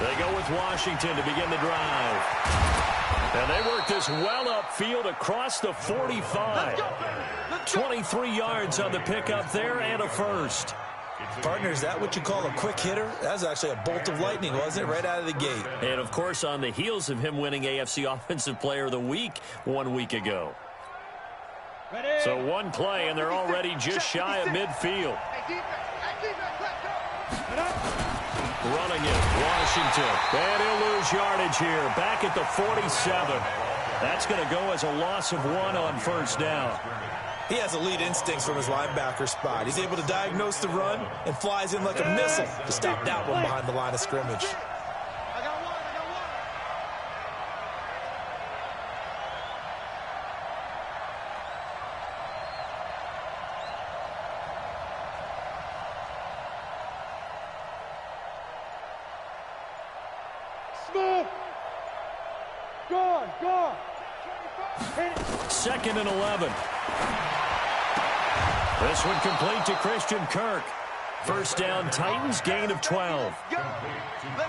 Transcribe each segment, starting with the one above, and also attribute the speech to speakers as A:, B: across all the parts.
A: They go with Washington to begin the drive. And they work this well upfield across the 45. 23 yards on the pickup there and a first.
B: Partner, is that what you call a quick hitter? That was actually a bolt of lightning, wasn't it? Right out of the gate.
A: And, of course, on the heels of him winning AFC Offensive Player of the Week 1 week ago. So one play, and they're already just shy of midfield. Running it, Washington. And he'll lose yardage here. Back at the 47. That's going to go as a loss of 1 on first down.
B: He has elite instincts from his linebacker spot. He's able to diagnose the run and flies in like a missile to stop that one behind the line of scrimmage.
A: Second and 11. This one complete to Christian Kirk. First down, Titans, gain of 12.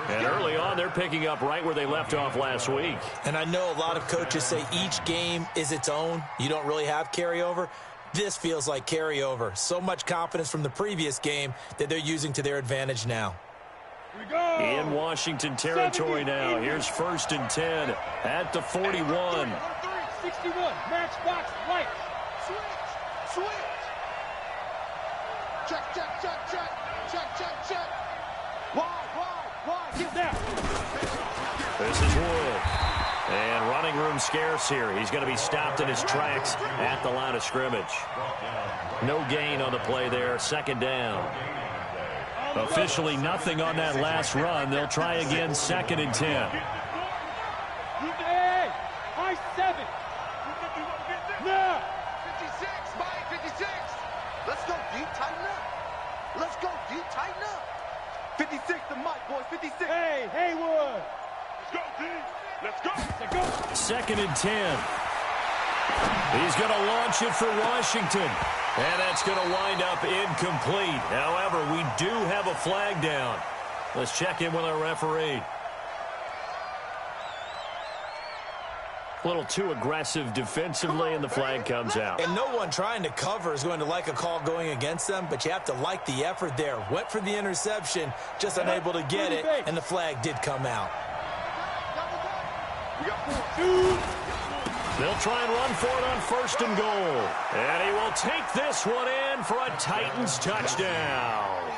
A: And early on, they're picking up right where they left off last week.
B: And I know a lot of coaches say each game is its own. You don't really have carryover. This feels like carryover. So much confidence from the previous game that they're using to their advantage now.
A: In Washington territory now. Here's first and 10 at the 41.
C: 61, match box, right. Switch. Check. Wide. Get down.
A: This is Wood. And running room scarce here. He's going to be stopped in his tracks at the line of scrimmage. No gain on the play there. Second down. Officially nothing on that last run. They'll try again, second and 10.
C: High 7. Now.
D: 56. Let's go deep, tighten up. 56 to Mike, boys, 56.
C: Hey, Haywood.
D: Let's go.
A: Second and 10. He's going to launch it for Washington. And that's going to wind up incomplete. However, we do have a flag down. Let's check in with our referee. A little too aggressive defensively, and the flag comes out.
B: And no one trying to cover is going to like a call going against them, but you have to like the effort there. Went for the interception, just unable to get it, and the flag did come out.
A: They'll try and run for it on first and goal. And he will take this one in for a Titans touchdown.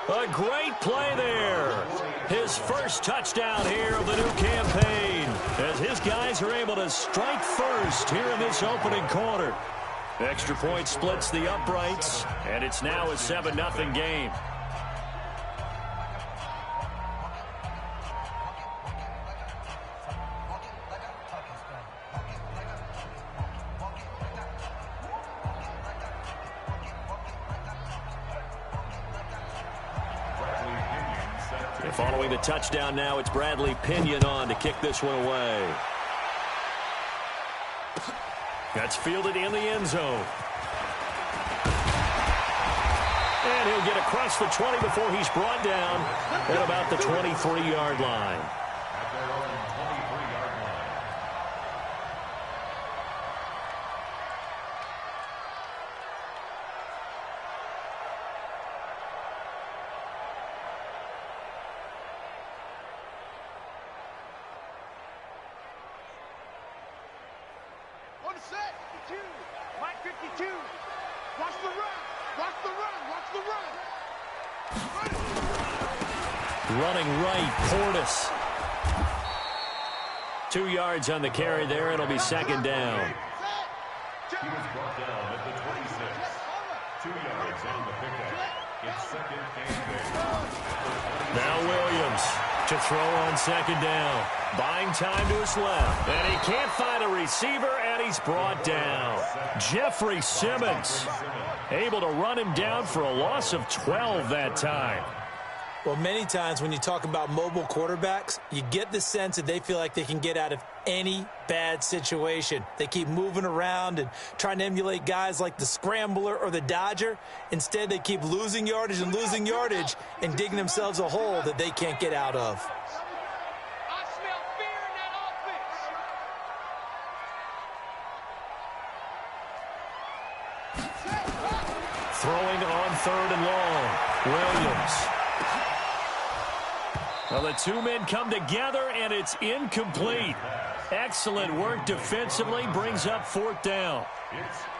A: A great play there. His first touchdown here of the new campaign, as his guys are able to strike first here in this opening quarter. Extra point splits the uprights, and it's now a 7-0 game. Following the touchdown now, it's Bradley Pinion on to kick this one away. That's fielded in the end zone. And he'll get across the 20 before he's brought down at about the 23-yard line.
D: Mike 52. Watch the run.
A: Running right, Portis. 2 yards on the carry there. It'll be second down.
E: He was brought down at the 26. 2 yards on the pickup. It's second and 8.
A: Now Williams to throw on second down. Buying time to his left. And he can't find a receiver, and he's brought down. Jeffrey Simmons able to run him down for a loss of 12 that time.
B: Well, many times when you talk about mobile quarterbacks, you get the sense that they feel like they can get out of any bad situation. They keep moving around and trying to emulate guys like the Scrambler or the Dodger. Instead, they keep losing yardage and digging themselves a hole that they can't get out of.
C: I smell fear in that offense.
A: Throwing on 3rd and long. Williams. Well, the two men come together, and it's incomplete. Excellent work defensively, brings up 4th down.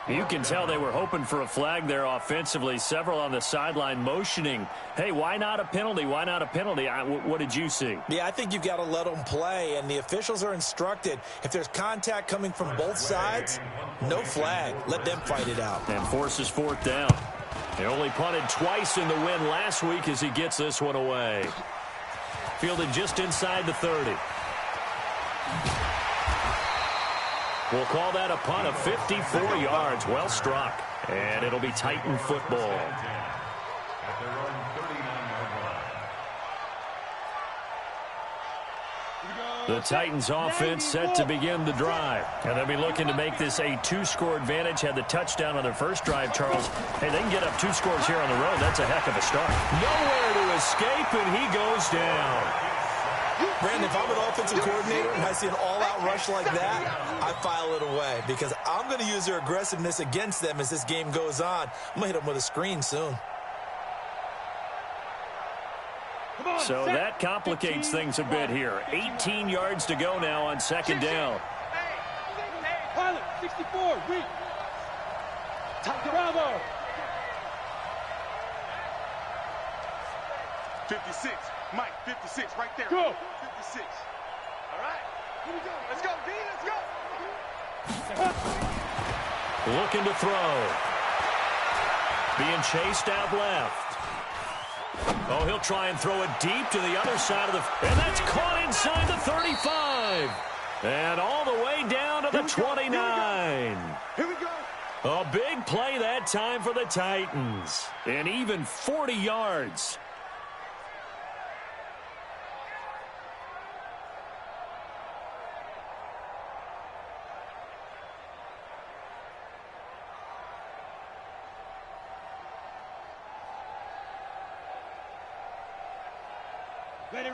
A: You can tell they were hoping for a flag there offensively. Several on the sideline motioning, hey, why not a penalty? Why not a penalty? What did you see?
B: Yeah, I think you've got to let them play, and the officials are instructed. If there's contact coming from both sides, no flag. Let them fight it out.
A: And forces 4th down. He only punted twice in the win last week as he gets this one away. Fielded just inside the 30. We'll call that a punt of 54 yards. Well struck. And it'll be Titan football. The Titans offense set to begin the drive. And they'll be looking to make this a 2-score advantage. Had the touchdown on their first drive, Charles. Hey, they can get up 2 scores here on the road. That's a heck of a start. Nowhere to escape, and he goes down.
B: Brandon, if I'm an offensive coordinator and I see an all-out rush like that, I file it away because I'm going to use their aggressiveness against them as this game goes on. I'm going to hit them with a screen soon.
A: So that complicates things a bit here. 18 yards to go now on 2nd down.
C: Pilot, 64, read. Bravo.
D: 56. Mike, 56, right there.
C: Go.
D: 56. All right. Here we go. Let's go, D. Let's go.
A: Looking to throw. Being chased out left. Oh, he'll try and throw it deep to the other side of the... And that's caught inside the 35. And all the way down to the 29.
D: Here we go.
A: A big play that time for the Titans. And even 40 yards.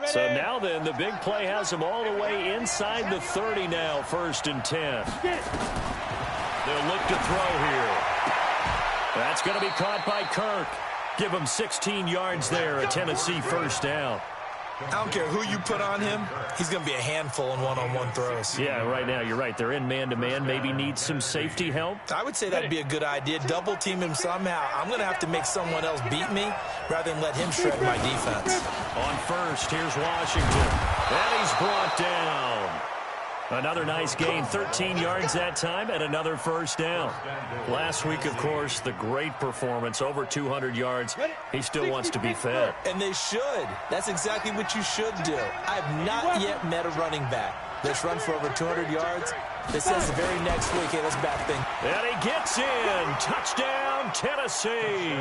A: So now then, the big play has them all the way inside the 30 now, 1st and 10. They'll look to throw here. That's going to be caught by Kirk. Give him 16 yards there, a Tennessee 1st down.
B: I don't care who you put on him, he's going to be a handful in one-on-one throws.
A: Yeah, right now, you're right. They're in man-to-man. Maybe need some safety help.
B: I would say that'd be a good idea. Double team him somehow. I'm going to have to make someone else beat me rather than let him shred my defense.
A: On 1st, here's Washington. And he's brought down. Another nice gain, 13 yards that time, and another 1st down. Last week, of course, the great performance, over 200 yards. He still wants to be fed.
B: And they should. That's exactly what you should do. I have not yet met a running back that's run for over 200 yards that says the very next week, hey, let's back thing.
A: And he gets in. Touchdown, Tennessee.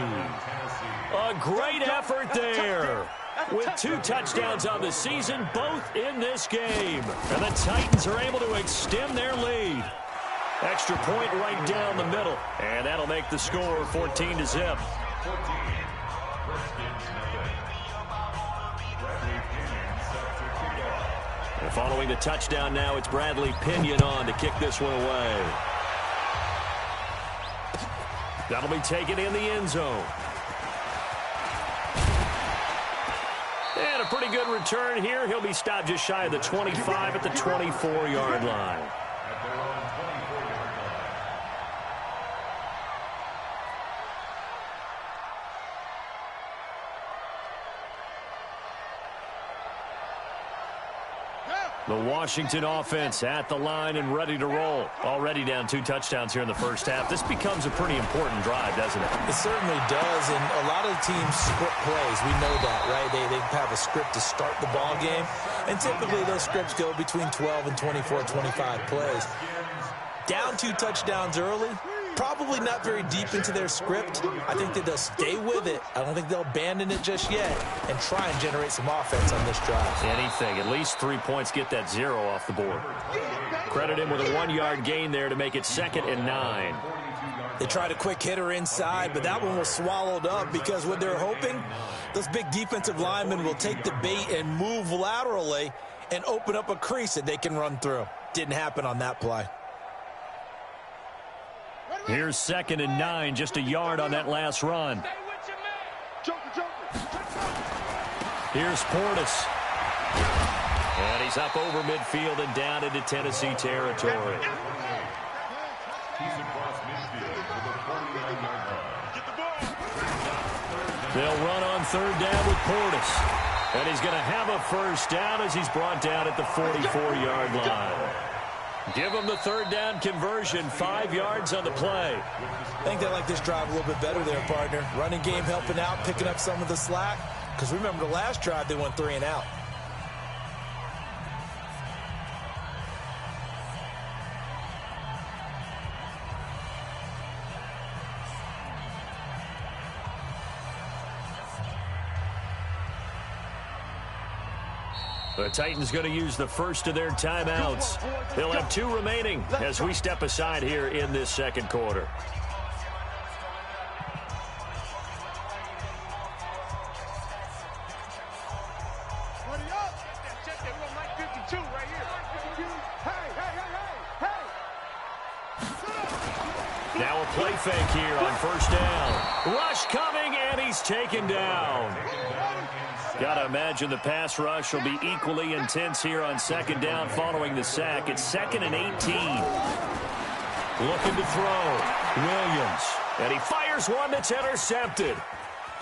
A: A great effort there. With 2 touchdowns on the season, both in this game. And the Titans are able to extend their lead. Extra point right down the middle. And that'll make the score 14-0. And following the touchdown now, it's Bradley Pinion on to kick this one away. That'll be taken in the end zone. And a pretty good return here. He'll be stopped just shy of the 25 at the 24-yard line. The Washington offense at the line and ready to roll. Already down 2 touchdowns here in the first half. This becomes a pretty important drive, doesn't it?
B: It certainly does, and a lot of teams script plays. We know that, right? They have a script to start the ball game, and typically those scripts go between 12 and 24, 25 plays. Down 2 touchdowns early, probably not very deep into their script. I think that they'll stay with it. I don't think they'll abandon it just yet and try and generate some offense on this drive.
A: Anything. At least 3 points, get that 0 off the board. Credit him with a 1-yard gain there to make it 2nd and 9.
B: They tried a quick hitter inside, but that one was swallowed up because what they're hoping, those big defensive linemen will take the bait and move laterally and open up a crease that they can run through. Didn't happen on that play.
A: Here's 2nd and 9, just a yard on that last run. Here's Portis. And he's up over midfield and down into Tennessee territory.
E: He's across midfield to the 49-yard line.
D: Get the ball.
A: They'll run on 3rd down with Portis. And he's going to have a first down as he's brought down at the 44-yard line. Give him the 3rd down conversion, 5 yards on the play.
B: I think they like this drive a little bit better there, partner. Running game helping out, picking up some of the slack. Because remember the last drive, they went 3 and out.
A: The Titans going to use the first of their timeouts. They'll have 2 remaining as we step aside here in this 2nd quarter. Now a play fake here on 1st down. Rush coming, and he's taken down. Got to imagine the pass rush will be equally intense here on 2nd down following the sack. It's 2nd and 18. Looking to throw. Williams. And he fires one that's intercepted.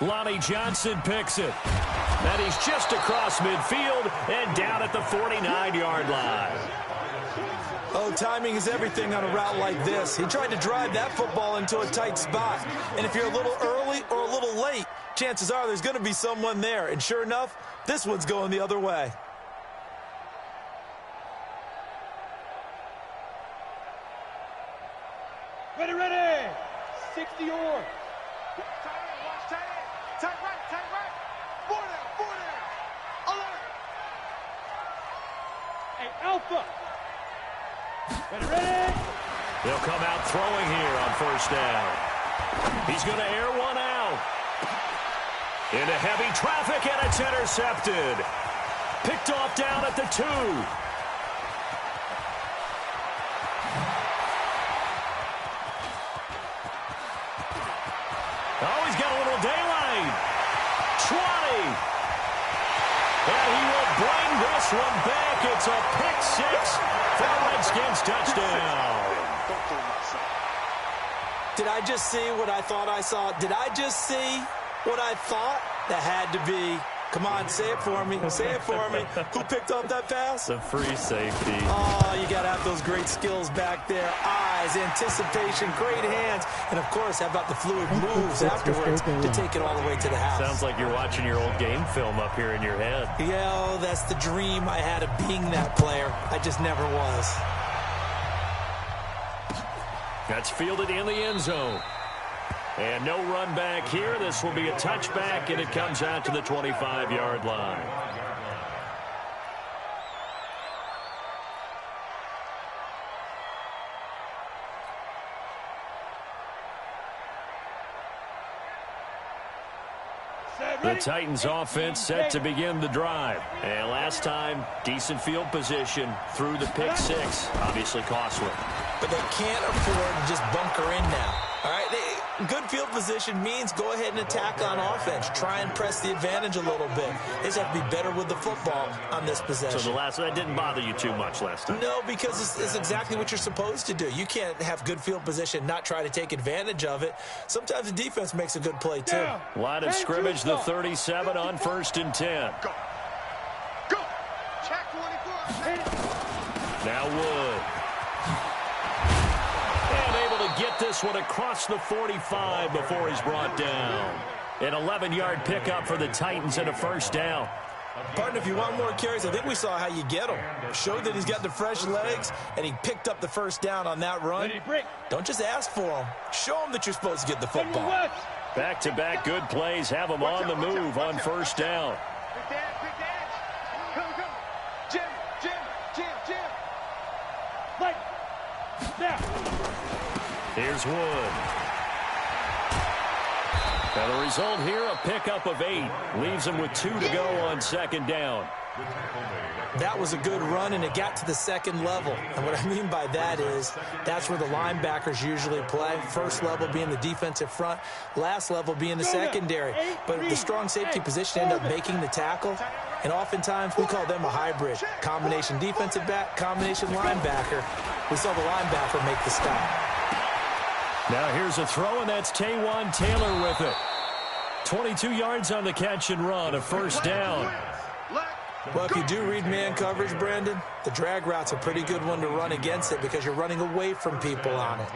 A: Lonnie Johnson picks it. And he's just across midfield and down at the 49-yard line.
B: Oh, timing is everything on a route like this. He tried to drive that football into a tight spot. And if you're a little early or a little late, chances are there's going to be someone there. And sure enough, this one's going the other way.
C: Ready, ready. 60 or.
D: Watch tight end. Tight right. 4 down. Alert.
C: Hey, Alpha. Ready.
A: They'll come out throwing here on 1st down. He's going to air one out. Into heavy traffic, and it's intercepted. Picked off down at the 2. Oh, he's got a little daylight. 20. And he will bring this one back. It's a pick 6 for a Redskins touchdown.
B: Did I just see what I thought I saw? Did I just see what I thought? That had to be. Come on, say it for me. Say it for me. Who picked up that pass?
A: The free safety.
B: Oh, you got to have those great skills back there. Eyes, anticipation, great hands. And, of course, how about the fluid moves afterwards to take it all the way to the house?
A: Sounds like you're watching your old game film up here in your head.
B: Yeah, oh, that's the dream I had of being that player. I just never was.
A: That's fielded in the end zone. And no run back here. This will be a touchback, and it comes out to the 25-yard line. The Titans offense set to begin the drive. And last time, decent field position through the pick 6. Obviously costly.
B: But they can't afford to just bunker in now. All right, good field position means go ahead and attack on offense. Try and press the advantage a little bit. They just have to be better with the football on this possession.
A: So that didn't bother you too much last time?
B: No, because it's exactly what you're supposed to do. You can't have good field position, not try to take advantage of it. Sometimes the defense makes a good play, too.
A: Line of scrimmage, the 37 on 1st and 10.
D: Go. Check 24.
A: Now Wood. Get this one across the 45 before he's brought down. An 11-yard pickup for the Titans and a 1st down.
B: Partner, if you want more carries, I think we saw how you get him. Showed that he's got the fresh legs, and he picked up the first down on that run. Don't just ask for him. Show him that you're supposed to get the football.
A: Back-to-back good plays have him on the move on first down.
D: Big dance. Go. Jim.
C: Like, now.
A: Here's Wood. And the result here, a pickup of 8. Leaves him with 2 to go on second down.
B: That was a good run, and it got to the second level. And what I mean by that is that's where the linebackers usually play. First level being the defensive front, last level being the secondary. But the strong safety position ended up making the tackle. And oftentimes we call them a hybrid. Combination defensive back, combination linebacker. We saw the linebacker make the stop.
A: Now here's a throw, and that's Taywan Taylor with it. 22 yards on the catch and run, a first down.
B: Well, if you do read man coverage, Brandon, the drag route's a pretty good one to run against it because you're running away from people on it.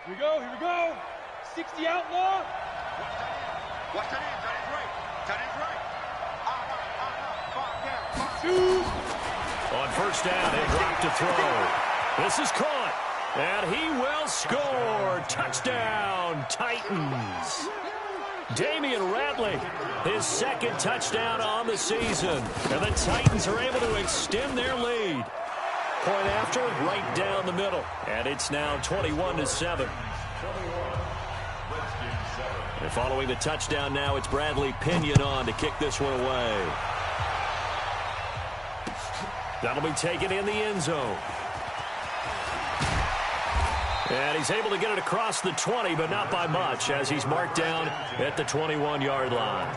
C: Here we go. 60 outlaw.
D: Watch that end. Tight end's right.
A: On first down, they drop to throw. This is caught, and he will score. Touchdown, Titans. Damian Ratley, his second touchdown on the season, and the Titans are able to extend their lead. Point after, right down the middle, and it's now 21-7. And following the touchdown now, it's Bradley Pinion on to kick this one away. That'll be taken in the end zone. And he's able to get it across the 20, but not by much, as he's marked down at the 21-yard line.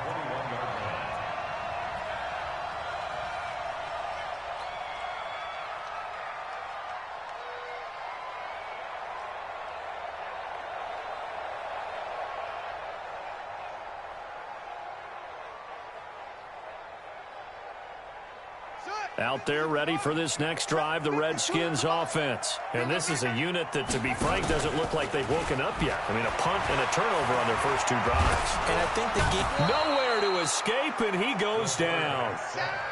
A: Out there ready for this next drive, the Redskins offense. And this is a unit that, to be frank, doesn't look like they've woken up yet. I mean, a punt and a turnover on their first 2 drives.
B: And I think the game...
A: Nowhere to escape, and he goes down.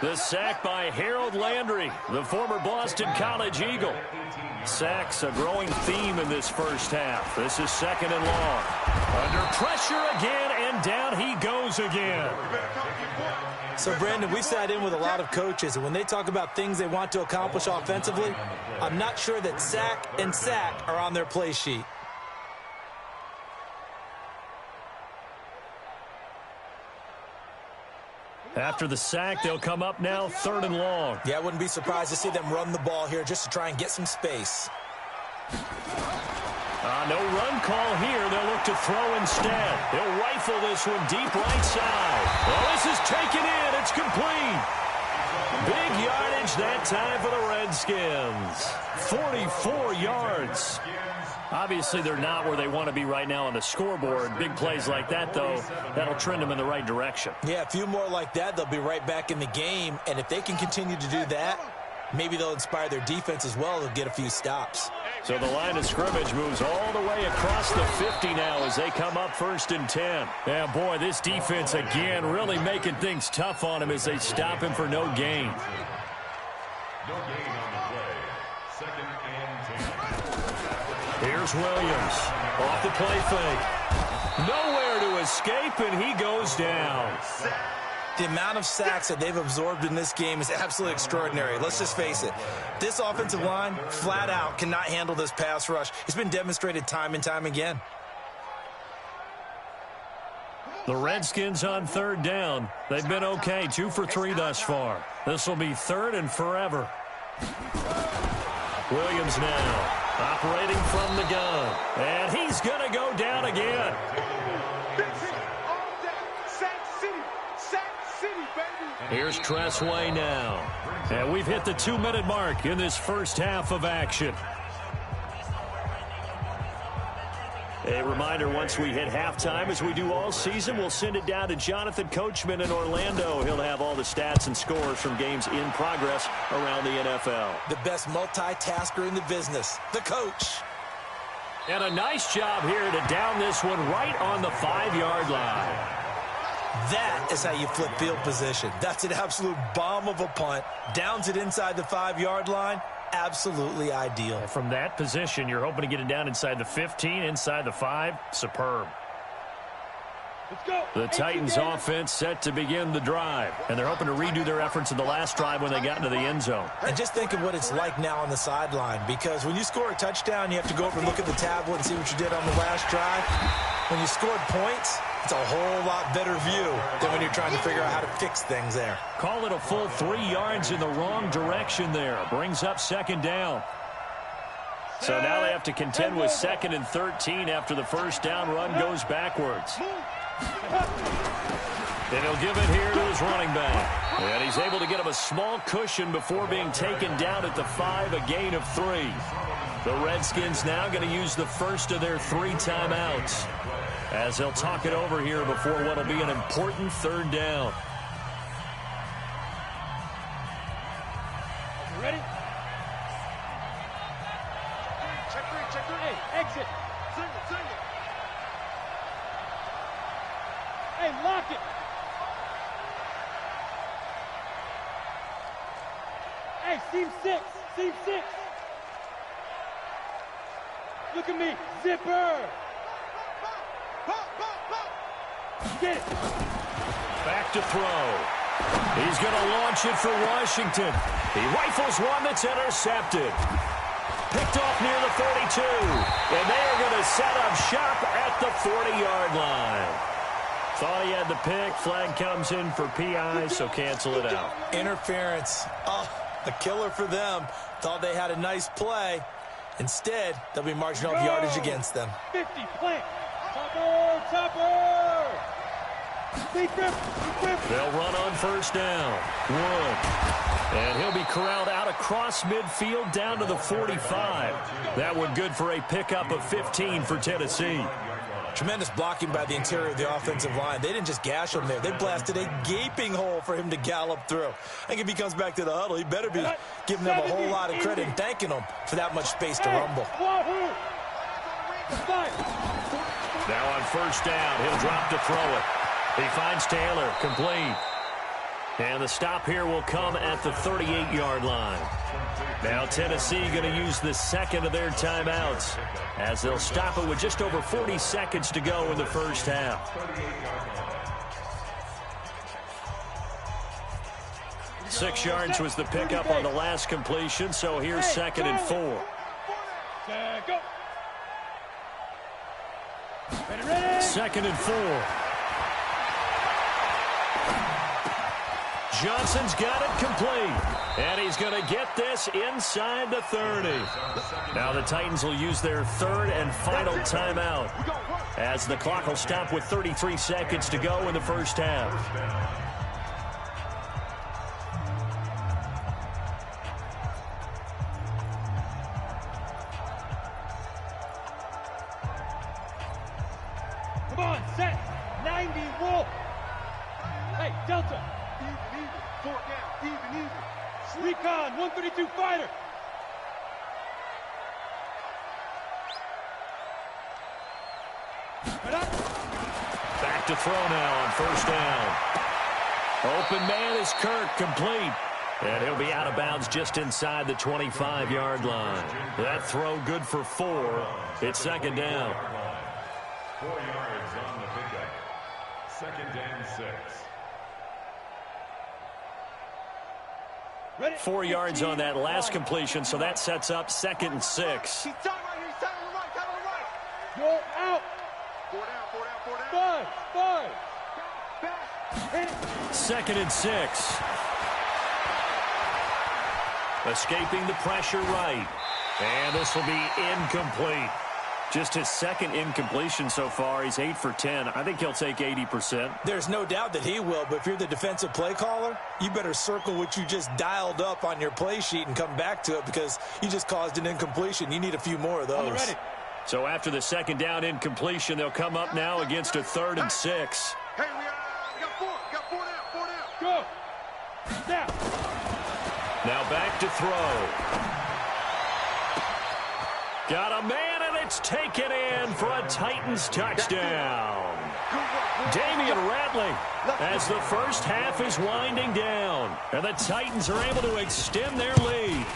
A: The sack by Harold Landry, the former Boston College Eagle. Sacks a growing theme in this first half. This is second and long. Under pressure again, and down he goes again.
B: So, Brandon, we sat in with a lot of coaches, and when they talk about things they want to accomplish offensively, I'm not sure that sack and sack are on their play sheet.
A: After the sack, they'll come up now third and long.
B: Yeah, I wouldn't be surprised to see them run the ball here just to try and get some space.
A: No run call here. They'll look to throw instead. They'll rifle this one deep right side. Well, this is taken in. It's complete. Big yardage that time for the Redskins. 44 yards. Obviously, they're not where they want to be right now on the scoreboard. Big plays like that, though, that'll trend them in the right direction.
B: Yeah, a few more like that, they'll be right back in the game. And if they can continue to do that, maybe they'll inspire their defense as well to get a few stops.
A: So the line of scrimmage moves all the way across the 50 now as they come up first and 10. Yeah, boy, this defense again really making things tough on him as they stop him for no gain.
E: No gain on the play. Second and 10.
A: Here's Williams off the play fake. Nowhere to escape, and he goes down.
B: The amount of sacks that they've absorbed in this game is absolutely extraordinary. Let's just face it. This offensive line, flat out, cannot handle this pass rush. It's been demonstrated time and time again.
A: The Redskins on third down. They've been okay, 2 for 3 thus far. This will be third and forever. Williams now operating from the gun. And he's going to go down again. Here's Tressway now. And we've hit the 2-minute mark in this first half of action. A reminder, once we hit halftime, as we do all season, we'll send it down to Jonathan Coachman in Orlando. He'll have all the stats and scores from games in progress around the NFL.
B: The best multitasker in the business, the coach.
A: And a nice job here to down this one right on the 5-yard line.
B: That is how you flip field position. That's an absolute bomb of a punt. Downs it inside the 5-yard line. Absolutely ideal.
A: From that position, you're hoping to get it down inside the 15, inside the 5. Superb.
C: Let's go.
A: The Titans offense set to begin the drive, and they're hoping to redo their efforts in the last drive when they got into the end zone.
B: And just think of what it's like now on the sideline, because when you score a touchdown, you have to go over and look at the tablet and see what you did on the last drive. When you scored points, it's a whole lot better view than when you're trying to figure out how to fix things there.
A: Call it a full 3 yards in the wrong direction there. Brings up second down. So now they have to contend with 2nd and 13 after the first down run goes backwards. And he'll give it here to his running back. And he's able to get him a small cushion before being taken down at the 5, a gain of 3. The Redskins now going to use the first of their 3 timeouts as they'll talk it over here before what will be an important 3rd down.
C: You ready?
D: Check three.
C: Hey, exit.
D: Single.
C: Hey, lock it. Hey, seam 6. Look at me, zipper. Get it.
A: Back to throw. He's going to launch it for Washington. He rifles one that's intercepted. Picked off near the 42. And they are going to set up shop at the 40-yard line. Thought he had the pick. Flag comes in for PI, so cancel it out.
B: Interference. Oh, a killer for them. Thought they had a nice play. Instead, they'll be marching off yardage against them.
C: 50, plant. Topper.
A: They'll run on first down. Wood. And he'll be corralled out across midfield down to the 45. That one good for a pickup of 15 for Tennessee.
B: Tremendous blocking by the interior of the offensive line. They didn't just gash him there. They blasted a gaping hole for him to gallop through. I think if he comes back to the huddle, he better be giving them a whole lot of credit and thanking them for that much space to rumble.
A: Now on first down, he'll drop to throw it. He finds Taylor, complete. And the stop here will come at the 38-yard line. Now Tennessee going to use the second of their timeouts as they'll stop it with just over 40 seconds to go in the first half. 6 yards was the pickup on the last completion, so here's 2nd and 4.
C: Go.
A: 2nd and 4. Johnson's got it complete. And he's going to get this inside the 30. Now the Titans will use their 3rd and final timeout as the clock will stop with 33 seconds to go in the first half.
C: Come on, set. 90, roll. Hey, Delta.
D: Even. 4 down. Even.
C: Recon, 132 fighter.
A: Back to throw now on first down. Open man is Kirk, complete. And he'll be out of bounds just inside the 25-yard line. That throw good for 4. It's 2nd down.
E: 4 yards on the pickup. 2nd and 6.
C: Ready?
A: 4 yards on that last completion, so that sets up 2nd and 6.
D: He's tight right here. He's tight on the right. Tight on the right.
C: You're out.
D: 4 down.
C: 5.
D: Back.
C: Hit it.
A: 2nd and 6. Escaping the pressure right. And this will be incomplete. Just his 2nd incompletion so far. He's 8 for 10. I think he'll take 80%.
B: There's no doubt that he will, but if you're the defensive play caller, you better circle what you just dialed up on your play sheet and come back to it because you just caused an incompletion. You need a few more of those.
A: So after the 2nd down incompletion, they'll come up now against a 3rd and 6.
D: Hey, we got 4. We got 4 down. 4 down.
C: Go. Now.
A: Now back to throw. Got a man, and It's taken in for a Titans touchdown. Damian Ratley, as the first half is winding down, and the Titans are able to extend their lead.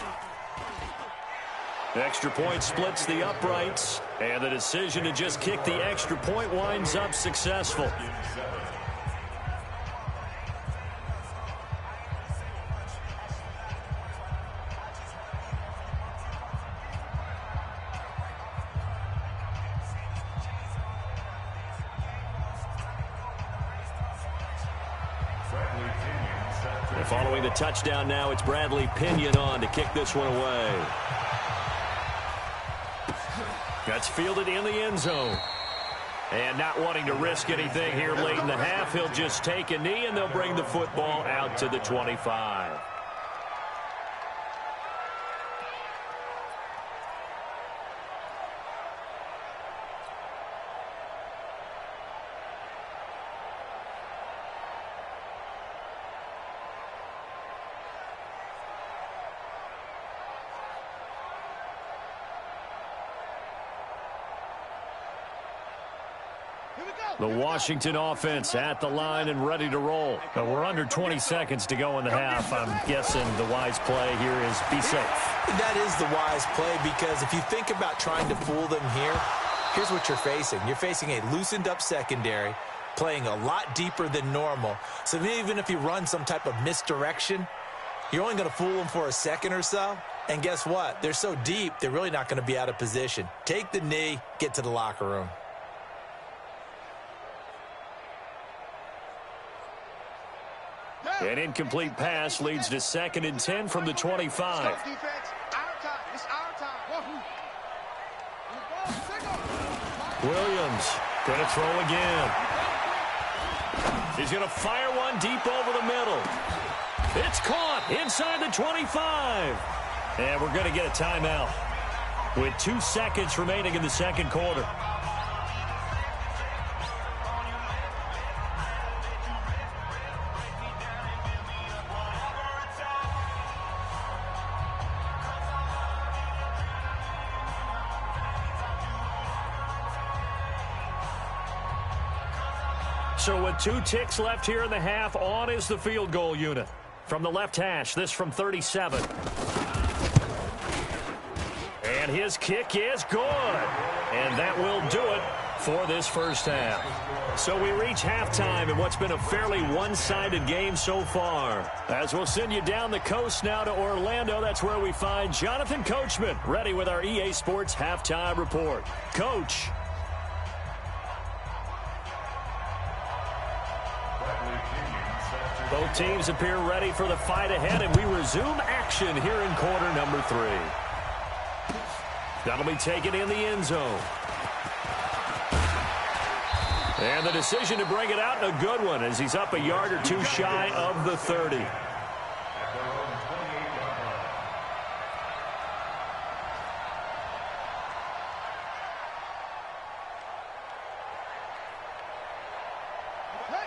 A: Extra point splits the uprights, and the decision to just kick the extra point winds up successful. And following the touchdown now, it's Bradley Pinion on to kick this one away. That's fielded in the end zone. And not wanting to risk anything here late in the half, he'll just take a knee, and they'll bring the football out to the 25. The Washington offense at the line and ready to roll. But we're under 20 seconds to go in the half. I'm guessing the wise play here is be safe.
B: That is the wise play, because if you think about trying to fool them here, here's what you're facing. You're facing a loosened up secondary, playing a lot deeper than normal. So even if you run some type of misdirection, you're only going to fool them for a second or so. And guess what? They're so deep, they're really not going to be out of position. Take the knee, get to the locker room.
A: An incomplete pass leads to 2nd and 10 from the 25. Williams going to throw again. He's going to fire one deep over the middle. It's caught inside the 25. And we're going to get a timeout with 2 seconds remaining in the second quarter. So with 2 ticks left here in the half, on is the field goal unit. From the left hash, this from 37. And his kick is good. And that will do it for this first half. So we reach halftime in what's been a fairly one-sided game so far. As we'll send you down the coast now to Orlando, that's where we find Jonathan Coachman, ready with our EA Sports Halftime Report. Coach. Both teams appear ready for the fight ahead, and we resume action here in quarter number 3. That'll be taken in the end zone. And the decision to bring it out, a good one, as he's up a yard or 2 shy of the 30.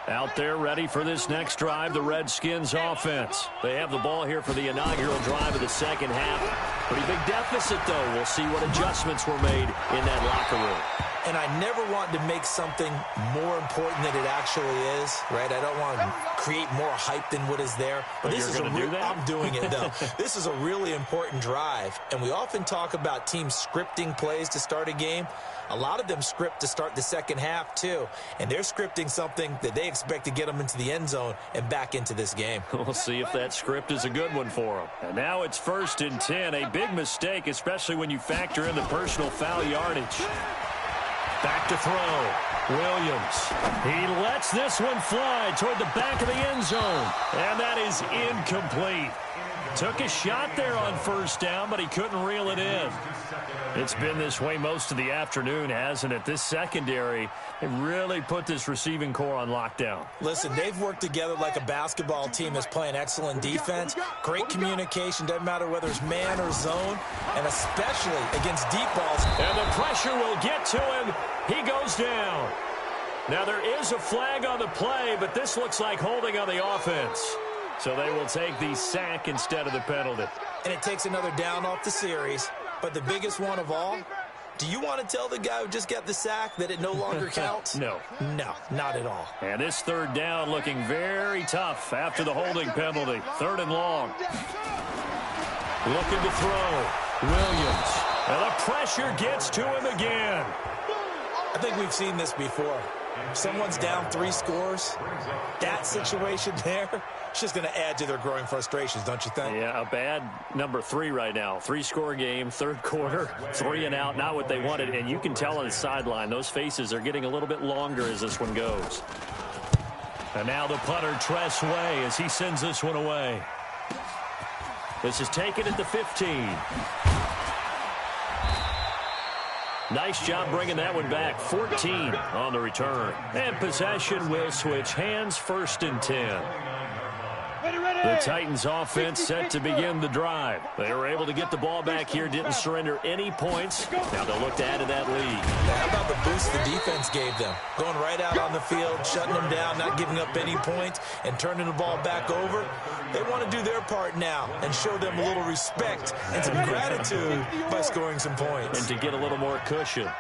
A: Out there ready for this next drive, the Redskins offense. They have the ball here for the inaugural drive of the second half. Pretty big deficit, though. We'll see what adjustments were made in that locker room.
B: And I never want to make something more important than it actually is, right? I don't want to create more hype than what is there. But this is I'm doing it, though. This is a really important drive. And we often talk about teams scripting plays to start a game. A lot of them script to start the second half, too. And they're scripting something that they expect to get them into the end zone and back into this game.
A: We'll see if that script is a good one for them. And now it's 1st and 10. A big mistake, especially when you factor in the personal foul yardage. Back to throw. Williams. He lets this one fly toward the back of the end zone. And that is incomplete. Took a shot there on 1st down, but he couldn't reel it in. It's been this way most of the afternoon, hasn't it? This secondary, they really put this receiving core on lockdown.
B: Listen, they've worked together like a basketball team that's playing excellent defense. Great communication, doesn't matter whether it's man or zone, and especially against deep balls.
A: And the pressure will get to him. He goes down. Now there is a flag on the play, but this looks like holding on the offense. So they will take the sack instead of the penalty.
B: And it takes another down off the series. But the biggest one of all, Do you want to tell the guy who just got the sack that it no longer counts?
A: No.
B: No, not at all.
A: And this third down looking very tough after the holding penalty. 3rd and long. Looking to throw. Williams. And the pressure gets to him again.
B: I think we've seen this before. Someone's down 3 scores. That situation there, it's just going to add to their growing frustrations, don't you think?
A: Yeah, a bad number 3 right now. 3-score game, 3rd quarter, 3 and out, not what they wanted. And you can tell on the sideline, those faces are getting a little bit longer as this one goes. And now the punter, Tress Way, as he sends this one away. This is taken at the 15. Nice job bringing that one back. 14 on the return. And possession will switch hands, 1st and 10. The Titans offense set to begin the drive. They were able to get the ball back here, didn't surrender any points. Now they'll look to add to that lead.
B: How about the boost the defense gave them? Going right out on the field, shutting them down, not giving up any points, and turning the ball back over. They want to do their part now and show them a little respect and some gratitude by scoring some points.
A: And to get a little more cushion.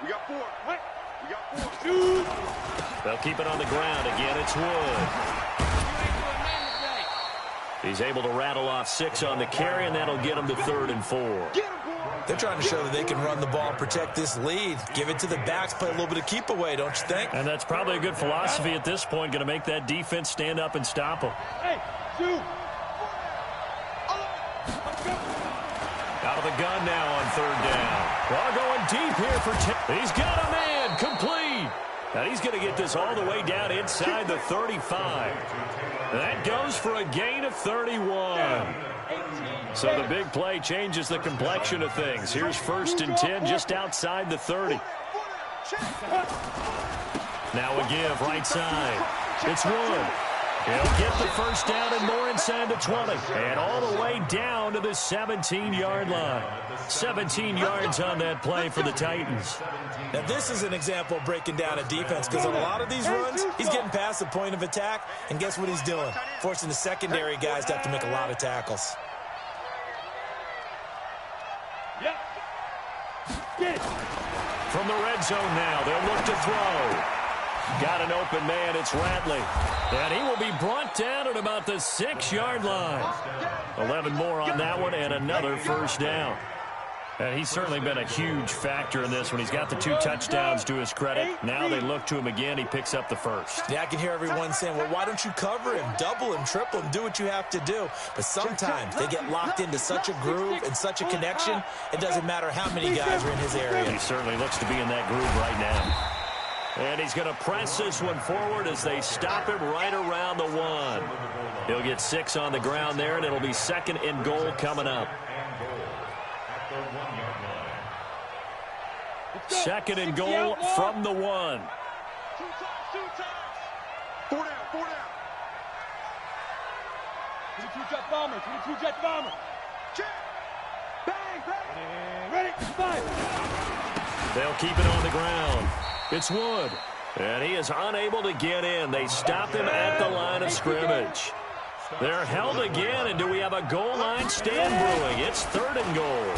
D: We got 4. We got 4. Shoot.
A: They'll keep it on the ground again. It's Wood. He's able to rattle off 6 on the carry, and that'll get him to 3rd and 4.
B: They're trying to show that they can run the ball, protect this lead, give it to the backs, play a little bit of keep away, don't you think?
A: And that's probably a good philosophy at this point, going to make that defense stand up and stop them.
C: Hey, shoot.
A: Out of the gun now on 3rd down. Well, going deep here for 10. He's got a man complete. And he's going to get this all the way down inside the 35. That goes for a gain of 31. So the big play changes the complexion of things. Here's 1st and 10 just outside the 30. Now a give right side. It's Wood. He'll get the 1st down and more inside the 20. And all the way down to the 17-yard line. 17 yards on that play for the Titans.
B: Now, this is an example of breaking down a defense because on a lot of these runs, he's getting past the point of attack, and guess what he's doing? Forcing the secondary guys to have to make a lot of tackles.
C: Yep. Get it.
A: From the red zone now, they'll look to throw. Got an open man, it's Ratley. And he will be brought down at about the 6-yard line. 11 more on that one, and another 1st down. And he's certainly been a huge factor in this when he's got the 2 touchdowns to his credit. Now they look to him again. He picks up the 1st.
B: Yeah, I can hear everyone saying, well, why don't you cover him, double him, triple him, do what you have to do. But sometimes they get locked into such a groove and such a connection, it doesn't matter how many guys are in his area.
A: He certainly looks to be in that groove right now. And he's going to press this one forward as they stop him right around the 1. He'll get 6 on the ground there, and it'll be 2nd and goal coming up. 2nd and goal from the 1.
D: 2 times. 4 down.
C: 22 jet bomber. 22 jet bomber.
D: Check. Bang, bang.
C: Ready. 5.
A: They'll keep it on the ground. It's Wood. And he is unable to get in. They stop him at the line of scrimmage. They're held again, and do we have a goal line stand brewing? It's 3rd and goal.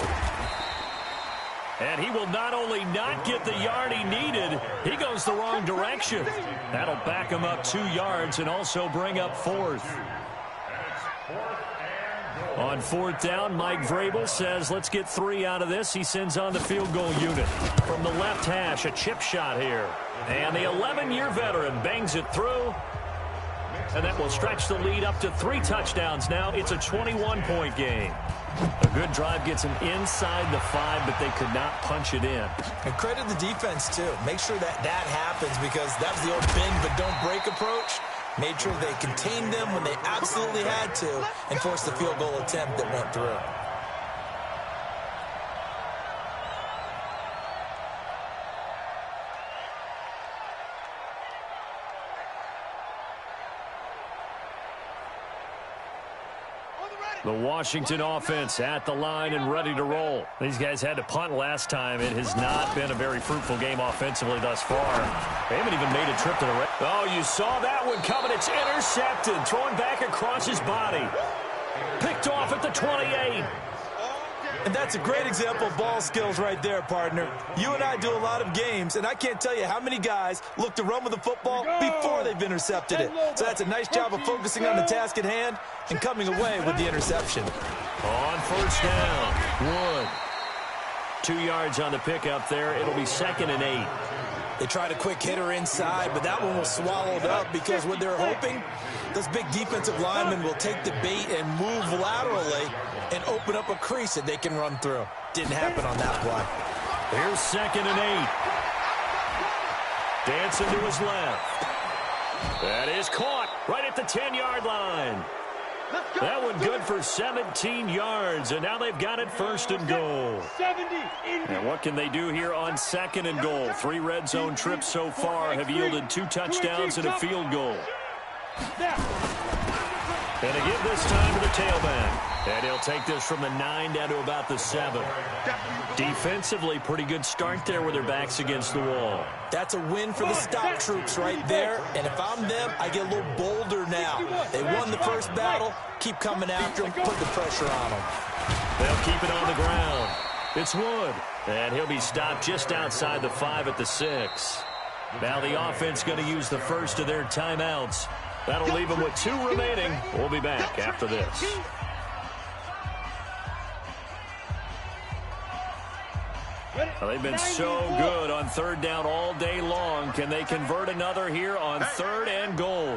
A: And he will not only not get the yard he needed, he goes the wrong direction. That'll back him up 2 yards and also bring up 4th. On 4th down, Mike Vrabel says, let's get 3 out of this. He sends on the field goal unit. From the left hash, a chip shot here. And the 11-year veteran bangs it through. And that will stretch the lead up to 3 touchdowns now. It's a 21-point game. A good drive gets them inside the 5, but they could not punch it in.
B: And credit the defense, too. Make sure that happens because that was the old bend but don't break approach. Made sure they contained them when they absolutely had to and forced the field goal attempt that went through.
A: The Washington offense at the line and ready to roll. These guys had to punt last time. It has not been a very fruitful game offensively thus far. They haven't even made a trip to the red. Oh, you saw that one coming. It's intercepted. Throwing back across his body. Picked off at the 28.
B: And that's a great example of ball skills right there, partner. You and I do a lot of games, and I can't tell you how many guys look to run with the football before they've intercepted it. So that's a nice job of focusing on the task at hand and coming away with the interception.
A: On first down, Wood. 2 yards on the pickup there. It'll be 2nd and 8.
B: They tried a quick hitter inside, but that one was swallowed up because what they're hoping, those big defensive linemen will take the bait and move laterally and open up a crease that they can run through. Didn't happen on that play.
A: Here's 2nd and 8. Dancing to his left. That is caught right at the 10-yard line. That one good for 17 yards, and now they've got it 1st and goal. And what can they do here on 2nd and goal? 3 red zone trips so far have yielded 2 touchdowns and a field goal. And they give this time to the tailback. And he'll take this from the 9 down to about the 7. Defensively, pretty good start there with their backs against the wall.
B: That's a win for the stop troops right there. And if I'm them, I get a little bolder now. They won the first battle. Keep coming after them. Put the pressure on them.
A: They'll keep it on the ground. It's Wood. And he'll be stopped just outside the 5 at the 6. Now the offense going to use the first of their timeouts. That'll leave them with 2 remaining. We'll be back after this. Well, they've been so good on 3rd down all day long. Can they convert another here on 3rd and goal?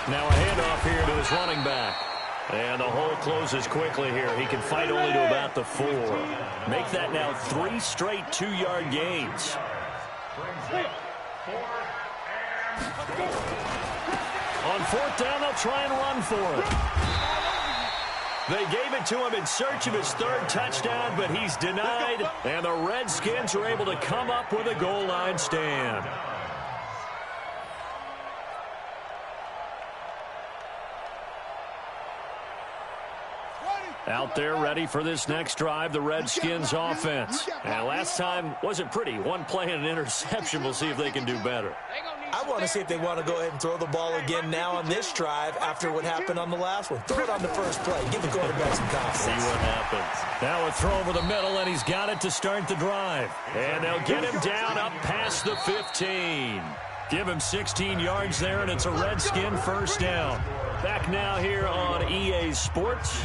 A: Now a handoff here to his running back. And the hole closes quickly here. He can fight only to about the 4. Make that now 3 straight 2-yard gains. On 4th down, they'll try and run for it. They gave it to him in search of his 3rd touchdown, but he's denied, and the Redskins are able to come up with a goal line stand. Out there ready for this next drive, the Redskins offense. And last time wasn't pretty. 1 play and an interception. We'll see if they can do better.
B: I want to see if they want to go ahead and throw the ball again now on this drive after what happened on the last one. Throw it on the first play. Give the quarterback some confidence.
A: See what happens. Now a throw over the middle, and he's got it to start the drive. And they'll get him down up past the 15. Give him 16 yards there, and it's a Redskin 1st down. Back now here on EA Sports.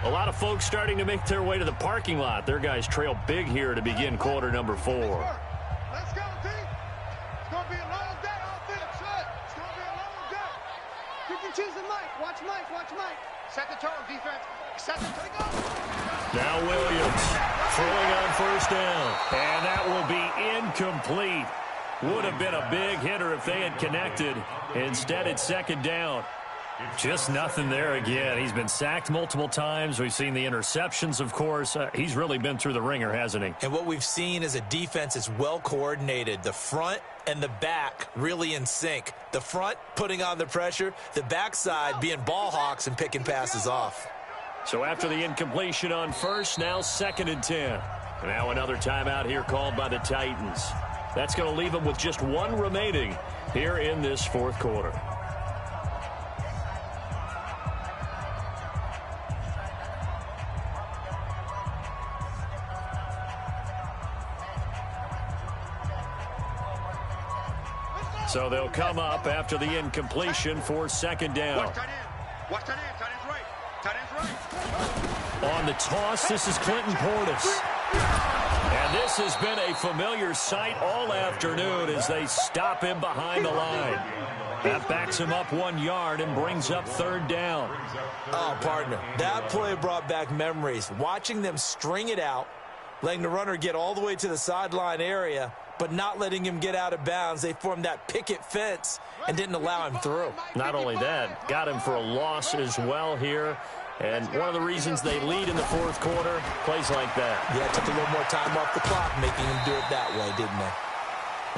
A: A lot of folks starting to make their way to the parking lot. Their guys trail big here to begin quarter number 4.
D: Let's go, team. It's going to be a long day off this. It's going to be a long day. You can choose the mic. Watch Mike. Watch Mike. Set the tone, defense. Set the tone.
A: Now Williams throwing on 1st down. And that will be incomplete. Would have been a big hitter if they had connected. Instead, it's 2nd down. Just nothing there again. He's been sacked multiple times. We've seen the interceptions, of course. He's really been through the ringer, hasn't he?
B: And what we've seen is a defense that's well coordinated. The front and the back really in sync. The front putting on the pressure. The backside being ball hawks and picking passes off.
A: So after the incompletion on 1st, now 2nd and 10. Now another timeout here called by the Titans. That's going to leave them with just 1 remaining here in this 4th quarter. So they'll come up after the incompletion for 2nd down.
D: Watch tight end. Tight end's right. Tight end's right.
A: On the toss, this is Clinton Portis. And this has been a familiar sight all afternoon as they stop him behind the line. That backs him up 1 yard and brings up 3rd down.
B: Oh, partner, that play brought back memories. Watching them string it out, letting the runner get all the way to the sideline area, but not letting him get out of bounds. They formed that picket fence and didn't allow him through.
A: Not only that, got him for a loss as well here. And one of the reasons they lead in the 4th quarter, plays like that.
B: Yeah, took a little more time off the clock, making him do it that way, didn't they?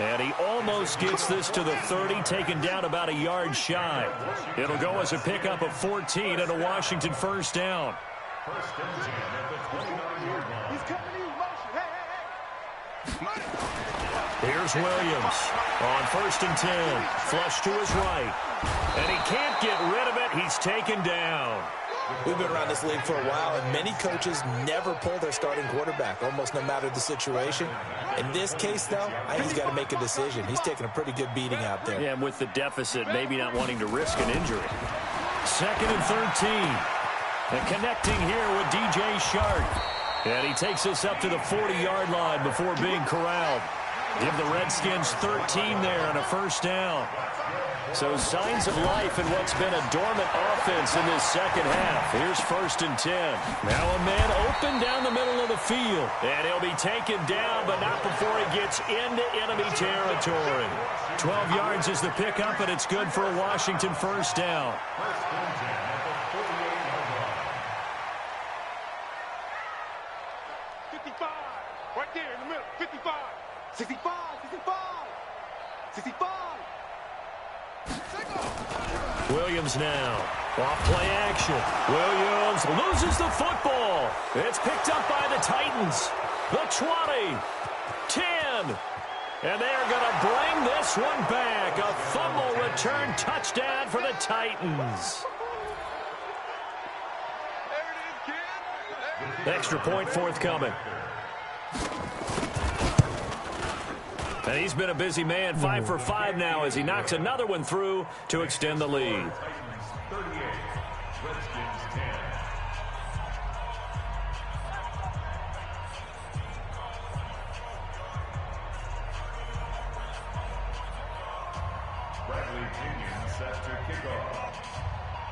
A: And he almost gets this to the 30, taken down about a yard shy. It'll go as a pickup of 14 and a Washington 1st down.
E: First and 10 at the 29-yard line.
D: He's coming in motion. Hey.
A: Here's Williams on 1st and 10. Flush to his right. And he can't get rid of it. He's taken down.
B: We've been around this league for a while, and many coaches never pull their starting quarterback, almost no matter the situation. In this case, though, I think he's got to make a decision. He's taking a pretty good beating out there.
A: Yeah, and with the deficit, maybe not wanting to risk an injury. 2nd and 13. And connecting here with DJ Shark. And he takes us up to the 40-yard line before being corralled. Give the Redskins 13 there and a first down. So signs of life in what's been a dormant offense in this second half. Here's 1st and 10. Now a man open down the middle of the field. And he'll be taken down, but not before he gets into enemy territory. 12 yards is the pickup, and it's good for a Washington first down.
D: 55. Right there in the middle. 55. 65. 65. 65.
A: Williams now. Off play action. Williams loses the football. It's picked up by the Titans. The 20. 10. And they are going to bring this one back. A fumble return touchdown for the Titans. Extra point forthcoming. And he's been a busy man, 5 for 5 now as he knocks another one through to extend the lead.
E: 38, Redskins 10. Bradley Pinion set to kickoff.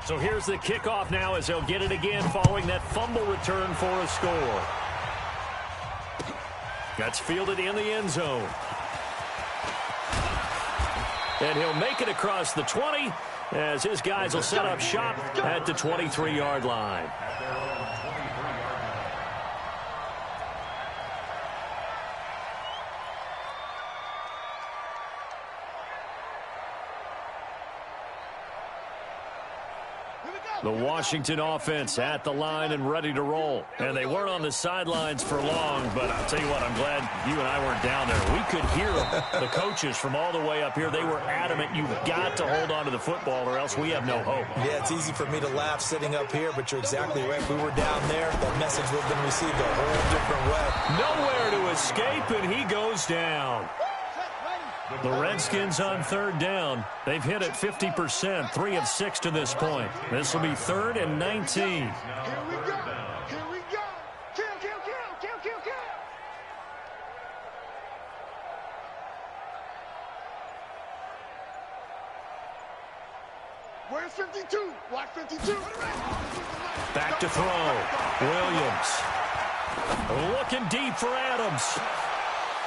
A: So here's the kickoff now as they'll get it again following that fumble return for a score. That's fielded in the end zone. And he'll make it across the 20 as his guys will set up shop at the 23-yard line. The Washington offense at the line and ready to roll. And they weren't on the sidelines for long, but I'll tell you what, I'm glad you and I weren't down there. We could hear the coaches from all the way up here. They were adamant, you've got to hold on to the football or else we have no hope.
B: Yeah, it's easy for me to laugh sitting up here, but you're exactly right. If we were down there, that message would have been received a whole different way.
A: Nowhere to escape, and he goes down. The Redskins on 3rd down. They've hit it 50%, 3 of 6 to this point. This will be 3rd and 19.
D: Here we go. Here we go. Kill, kill, kill, kill, kill, kill. Where's 52? Watch 52.
A: Back to throw. Williams. Looking deep for Adams.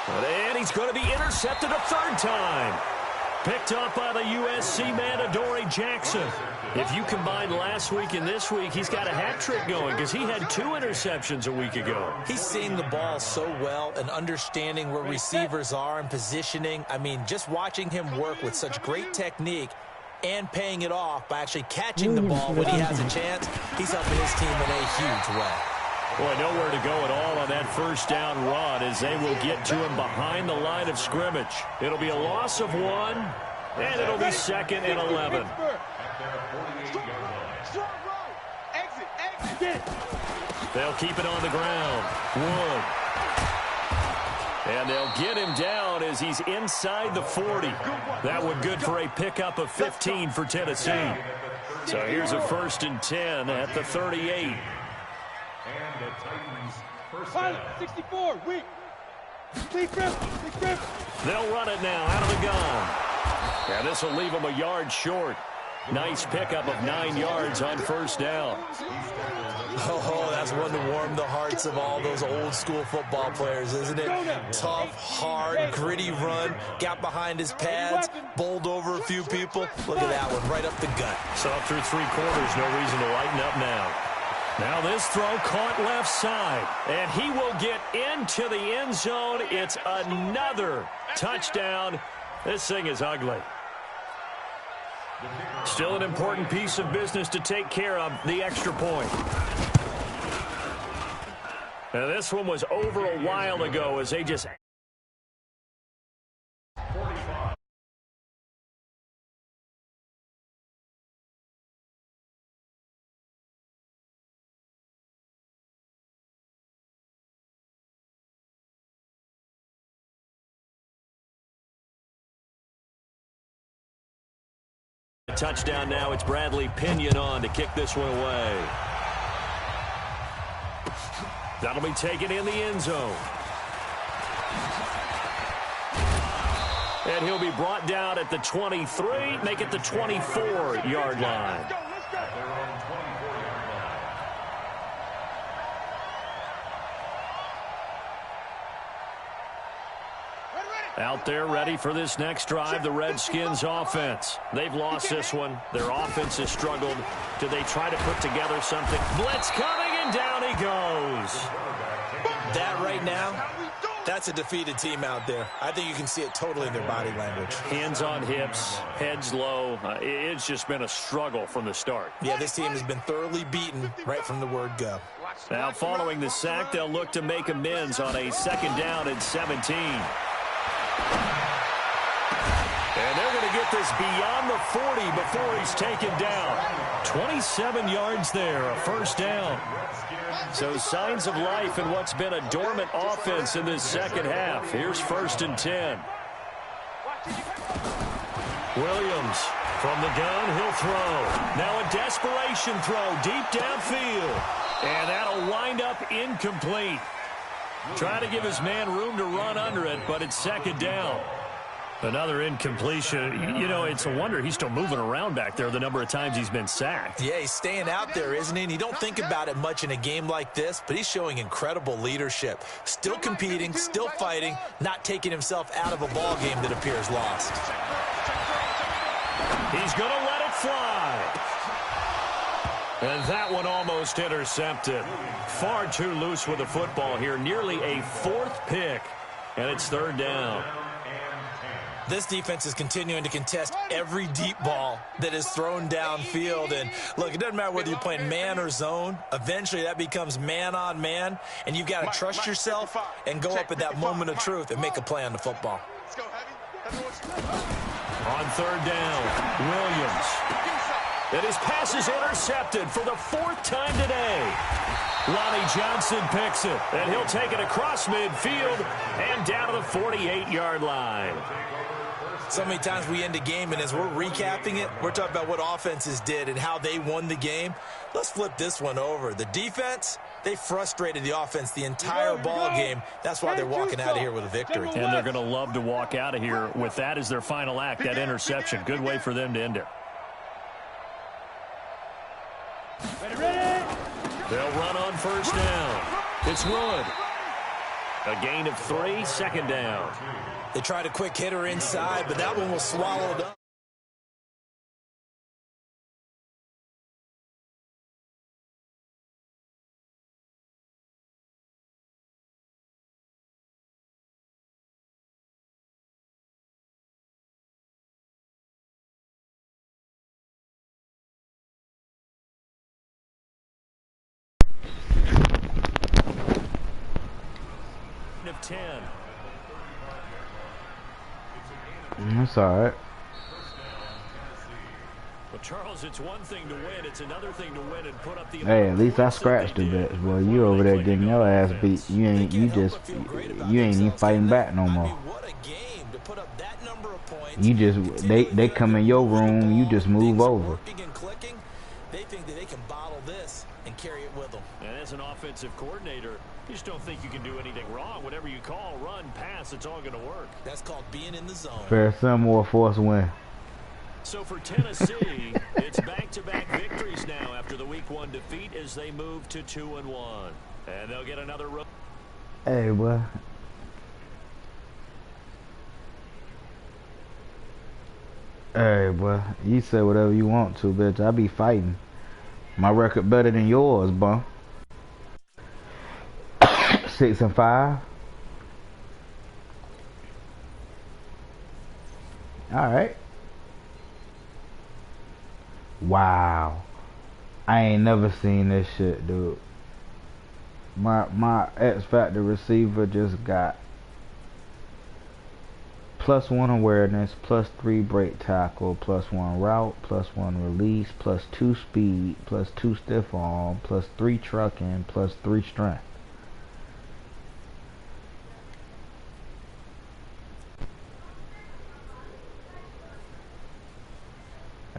A: And he's going to be intercepted a 3rd time. Picked up by the USC man, Adoree Jackson. If you combine last week and this week, he's got a hat trick going because he had 2 interceptions a week ago.
B: He's seeing the ball so well and understanding where receivers are and positioning. I mean, just watching him work with such great technique and paying it off by actually catching the ball when he has a chance, he's helping his team in a huge way.
A: Boy, nowhere to go at all on that first down run as they will get to him behind the line of scrimmage. It'll be a loss of 1, and it'll be 2nd and 11. They'll keep it on the ground. Wood. And they'll get him down as he's inside the 40. That one good for a pickup of 15 for Tennessee. So here's a 1st and 10 at the 38.
E: And the Titans first
C: Pilot,
E: down.
C: 64, weak. Big grip, big grip.
A: They'll run it now out of the gun. And this will leave them a yard short. Nice pickup of 9 yards on first down.
B: Oh, that's one to warm the hearts of all those old school football players, isn't it? Tough, hard, gritty run. Got behind his pads, bowled over a few people. Look at that one, right up the gut.
A: So through 3 quarters, no reason to lighten up now. Now this throw caught left side, and he will get into the end zone. It's another touchdown. This thing is ugly. Still an important piece of business to take care of, the extra point. Now this one was over a while ago as they just touchdown now. It's Bradley Pinion on to kick this one away. That'll be taken in the end zone. And he'll be brought down at the 23, make it the 24-yard line. Out there ready for this next drive, the Redskins offense. They've lost this one. Their offense has struggled. Do they try to put together something? Blitz coming, and down he goes.
B: That right now, that's a defeated team out there. I think you can see it totally in their body language.
A: Hands on hips, heads low. It's just been a struggle from the start.
B: Yeah, this team has been thoroughly beaten right from the word go.
A: Now following the sack, they'll look to make amends on a 2nd down and 17. And they're going to get this beyond the 40 before he's taken down. 27 yards there, a 1st down. So signs of life in what's been a dormant offense in this 2nd half. Here's 1st and 10. Williams from the gun, he'll throw. Now a desperation throw deep downfield. And that'll wind up incomplete. Trying to give his man room to run under it, but it's 2nd down. Another incompletion. You know, it's a wonder he's still moving around back there the number of times he's been sacked.
B: Yeah, he's staying out there, isn't he? And you don't think about it much in a game like this, but he's showing incredible leadership. Still competing, still fighting, not taking himself out of a ball game that appears lost.
A: He's going to let it fly. And that one almost intercepted. Far too loose with the football here. Nearly a 4th pick. And it's 3rd down.
B: This defense is continuing to contest every deep ball that is thrown downfield. And, look, it doesn't matter whether you're playing man or zone. Eventually, that becomes man on man. And you've got to trust yourself and go up at that moment of truth and make a play on the football.
A: On 3rd down, Williams. And his pass is intercepted for the 4th time today. Lonnie Johnson picks it, and he'll take it across midfield and down to the 48-yard line.
B: So many times we end a game, and as we're recapping it, we're talking about what offenses did and how they won the game. Let's flip this one over. The defense, they frustrated the offense the entire ball game. That's why they're walking out of here with a victory.
A: And they're going to love to walk out of here with that as their final act, that interception. Good way for them to end it. They'll run on 1st down. It's Wood. A gain of 3, 2nd down.
B: They tried a quick hitter inside, but that one was swallowed up.
A: Of 10.
F: That's all right.
A: Well, Charles, it's one thing to win. It's another thing to win and put up the.
F: Hey, at least I scratched the bitch, boy. You over there getting your ass beat. You ain't even fighting back no more. You just they come in your room. You just move over.
B: They think that they can bottle this and carry it with them.
A: And as an offensive coordinator, you just don't think you can do anything wrong. Whatever you call, run, pass, it's all going to work.
B: That's called being in the zone.
F: Fair some more force win.
A: So for Tennessee, it's back-to-back victories now after the Week 1 defeat as they move to 2-1. And they'll get another.
F: Hey, boy. Hey, boy. You say whatever you want to, bitch. I be fighting. My record better than yours, bro. 6-5. All right. Wow. I ain't never seen this shit, dude. My X Factor receiver just got +1 awareness, +3 break tackle, +1 route, +1 release, +2 speed, +2 stiff arm, +3 trucking, +3 strength.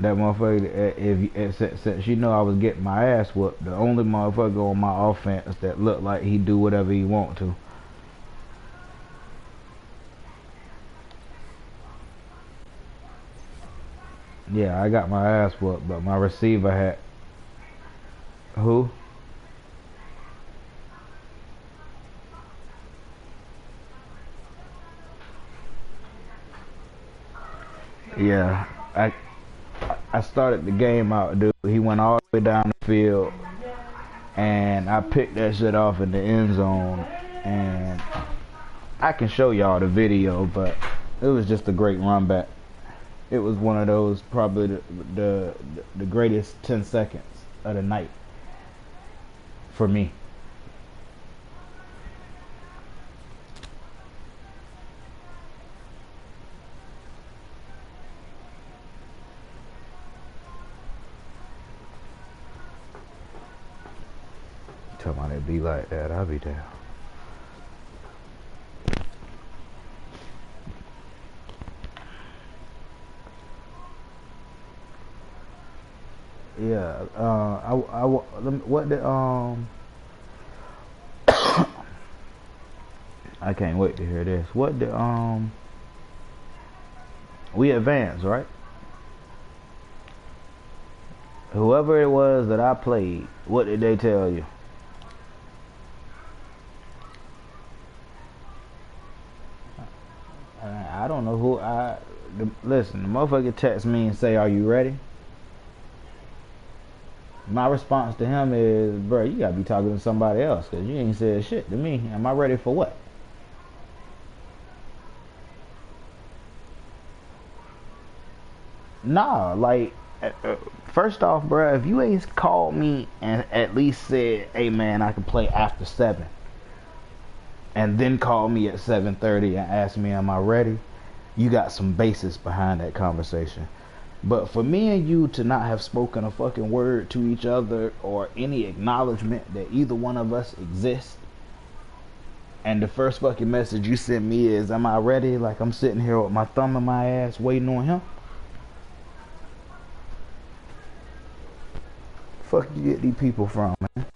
F: That motherfucker, since you know I was getting my ass whooped, the only motherfucker on my offense that looked like he do whatever he want to. Yeah, I got my ass whooped, but my receiver had... Who? Yeah, I started the game out, dude. He went all the way down the field, and I picked that shit off in the end zone. And I can show y'all the video, but it was just a great run back. It was one of those, probably the greatest 10 seconds of the night for me. Tell me it be like that, I'll be down. Yeah, what the I can't wait to hear this. What the we advanced, right? Whoever it was that I played, what did they tell you? I don't know who listen, the motherfucker text me and say, "Are you ready?" My response to him is, bro, you gotta be talking to somebody else, because you ain't said shit to me. Am I ready for what? Nah, like, first off, bro, if you ain't called me and at least said, hey man, I can play after 7, and then call me at 7:30 and ask me, am I ready? You got some basis behind that conversation. But for me and you to not have spoken a fucking word to each other, or any acknowledgement that either one of us exists, and the first fucking message you sent me is, am I ready? Like I'm sitting here with my thumb in my ass waiting on him. Fuck you get these people from, man?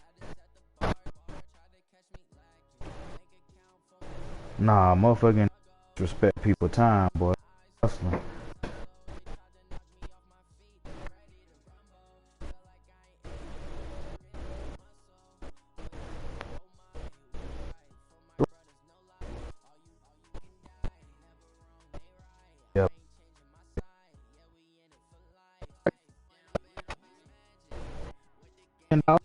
F: Nah, motherfucking respect people time, boy. Hustling. Yep. You know?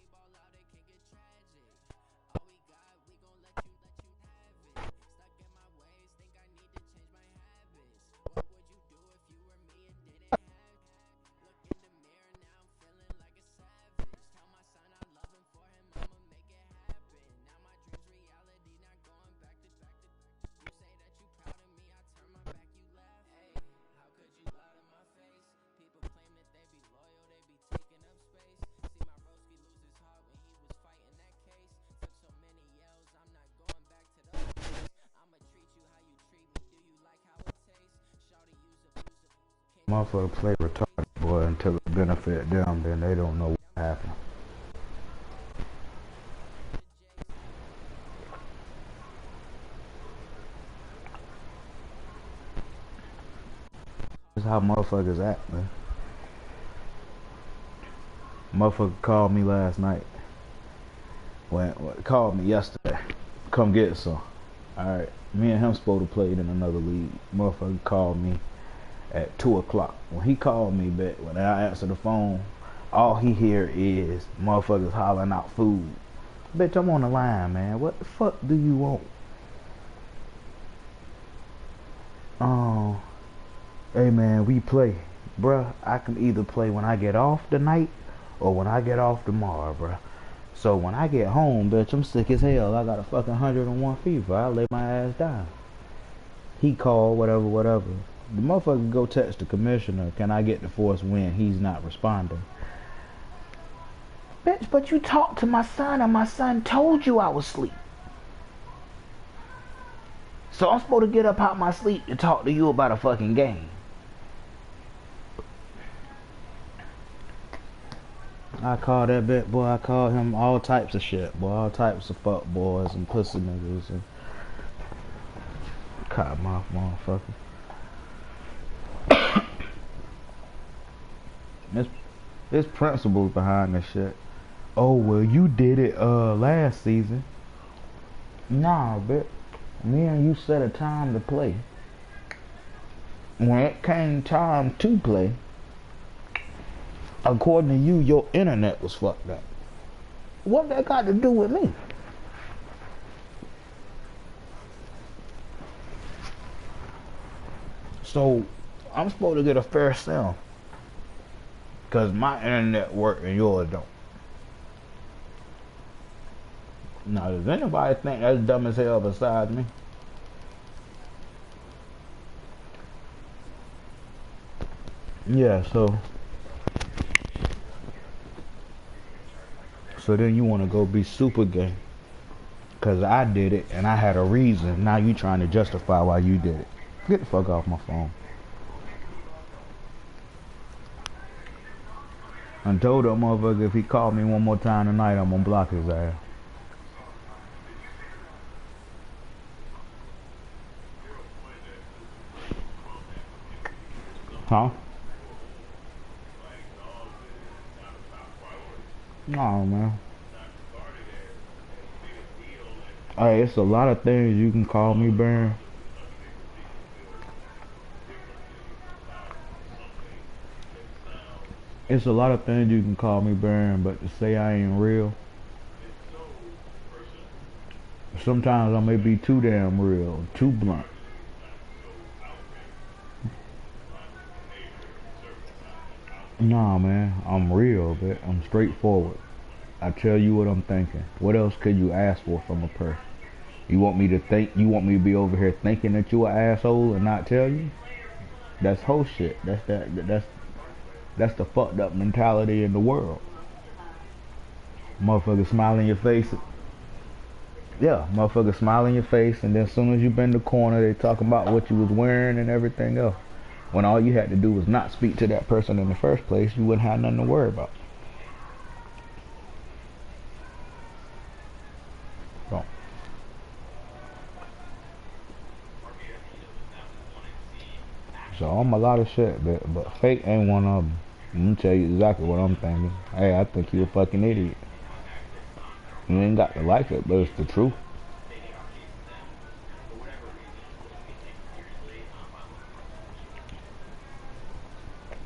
F: Motherfucker play retarded, boy, until it benefit them, then they don't know what happened. That's how motherfuckers act, man. Motherfucker called me last night. Called me yesterday. Come get some. Alright, me and him supposed to play in another league. Motherfucker called me at 2 o'clock. When he called me back, when I answer the phone, all he hear is motherfuckers hollering out food. Bitch, I'm on the line, man. What the fuck do you want? Hey man, we play. Bruh, I can either play when I get off tonight or when I get off tomorrow, bruh. So when I get home, bitch, I'm sick as hell. I got a fucking 101 fever. I'll lay my ass down. He called, whatever. The motherfucker go text the commissioner, can I get the force win? He's not responding. Bitch, but you talked to my son and my son told you I was asleep. So I'm supposed to get up out my sleep to talk to you about a fucking game. I call that bit boy, I call him all types of shit, boy. All types of fuck boys and pussy niggas and cotton mouth motherfucker. There's principles behind this shit. Oh, well, you did it last season. Nah, bitch. Me and you set a time to play. When it came time to play, according to you, your internet was fucked up. What that got to do with me? So, I'm supposed to get a fair sale. Because my internet work and yours don't. Now, does anybody think that's dumb as hell besides me? Yeah, so then you want to go be super gay. Because I did it and I had a reason. Now you trying to justify why you did it. Get the fuck off my phone. I told that motherfucker if he called me one more time tonight, I'm gonna block his ass. Huh? No, man. Hey, it's a lot of things you can call me, Baron. It's a lot of things you can call me, Baron, but to say I ain't real, sometimes I may be too damn real, too blunt. Nah, man, I'm real, but I'm straightforward. I tell you what I'm thinking. What else could you ask for from a person? You want me to think? You want me to be over here thinking that you an asshole and not tell you? That's whole shit. That's the fucked up mentality in the world. Motherfucker smile in your face. Yeah, motherfucker smile in your face, and then as soon as you bend the corner, they talk about what you was wearing and everything else. When all you had to do was not speak to that person in the first place, you wouldn't have nothing to worry about. So, I'm a lot of shit, but fake ain't one of them. I'm gonna tell you exactly what I'm thinking. Hey, I think you a fucking idiot. You ain't got to like it, but it's the truth.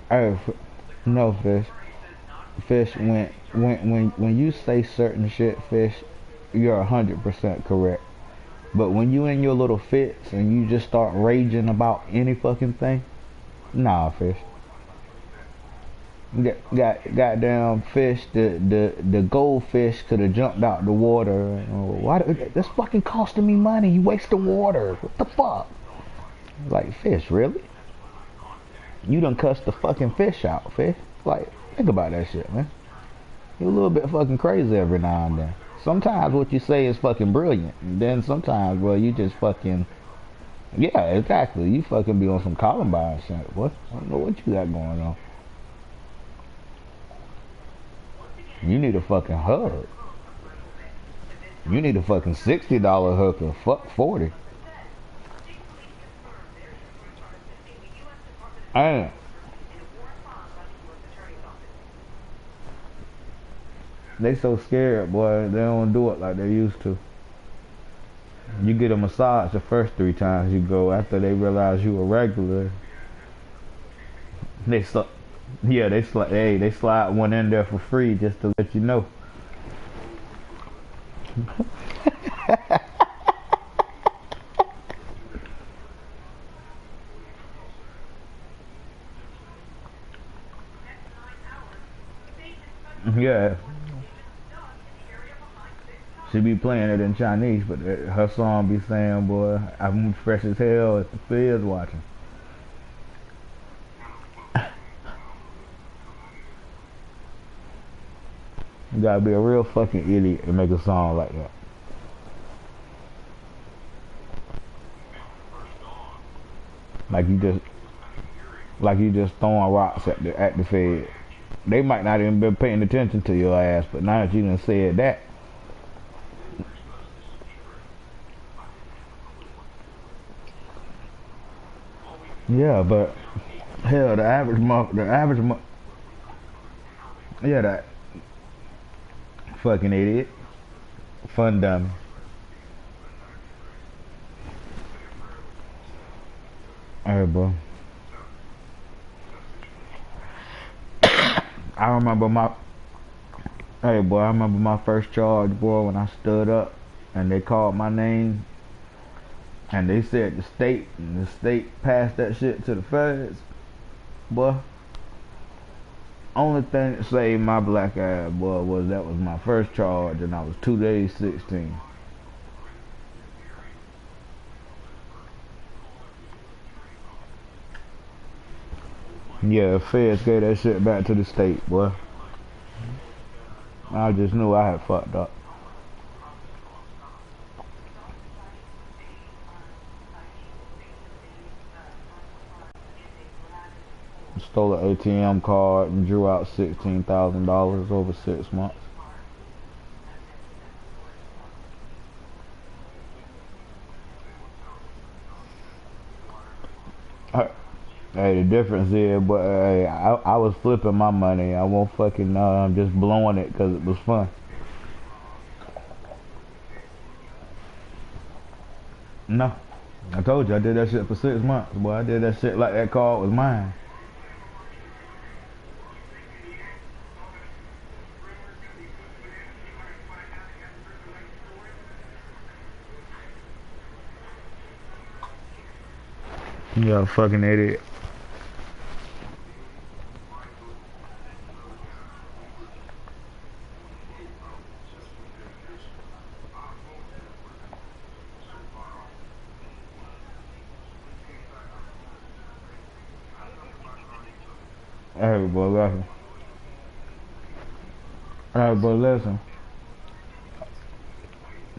F: Hey, no, Fish. Fish, when you say certain shit, Fish, you're 100% correct. But when you in your little fits and you just start raging about any fucking thing, nah, Fish. Goddamn Fish, the goldfish could have jumped out the water. Why? That's fucking costing me money. You wasting water. What the fuck? Like, Fish, really? You done cussed the fucking fish out, Fish. Like, think about that shit, man. You're a little bit fucking crazy every now and then. Sometimes what you say is fucking brilliant. And then sometimes, bro, you just fucking... Yeah, exactly. You fucking be on some Columbine shit. What? I don't know what you got going on. You need a fucking hug. You need a fucking $60 hooker. Fuck 40. Damn. They so scared, boy. They don't do it like they used to. You get a massage the first 3 times you go. After they realize you a regular, they slide one in there for free just to let you know. Yeah. She be playing it in Chinese, but her song be saying, boy, I'm fresh as hell if the feds watching. You gotta be a real fucking idiot to make a song like that. Like you just throwing rocks at the Fed. They might not even been paying attention to your ass, but now that you done said that. Yeah, but hell, yeah, that fucking idiot, fun dummy. Alright, bro. I remember my, hey, boy, I remember my first charge, boy, when I stood up and they called my name and they said the state passed that shit to the feds, boy. Only thing that saved my black ass, boy, was that was my first charge and I was 2 days 16. Yeah, the feds gave that shit back to the state, boy. I just knew I had fucked up. Stole an ATM card and drew out $16,000 over 6 months. Hey, the difference is, but hey, I was flipping my money. I won't fucking just blowing it because it was fun. No, I told you I did that shit for 6 months, boy. I did that shit like that card was mine. You a fucking idiot. Hey, boy, listen. Hey, boy, listen.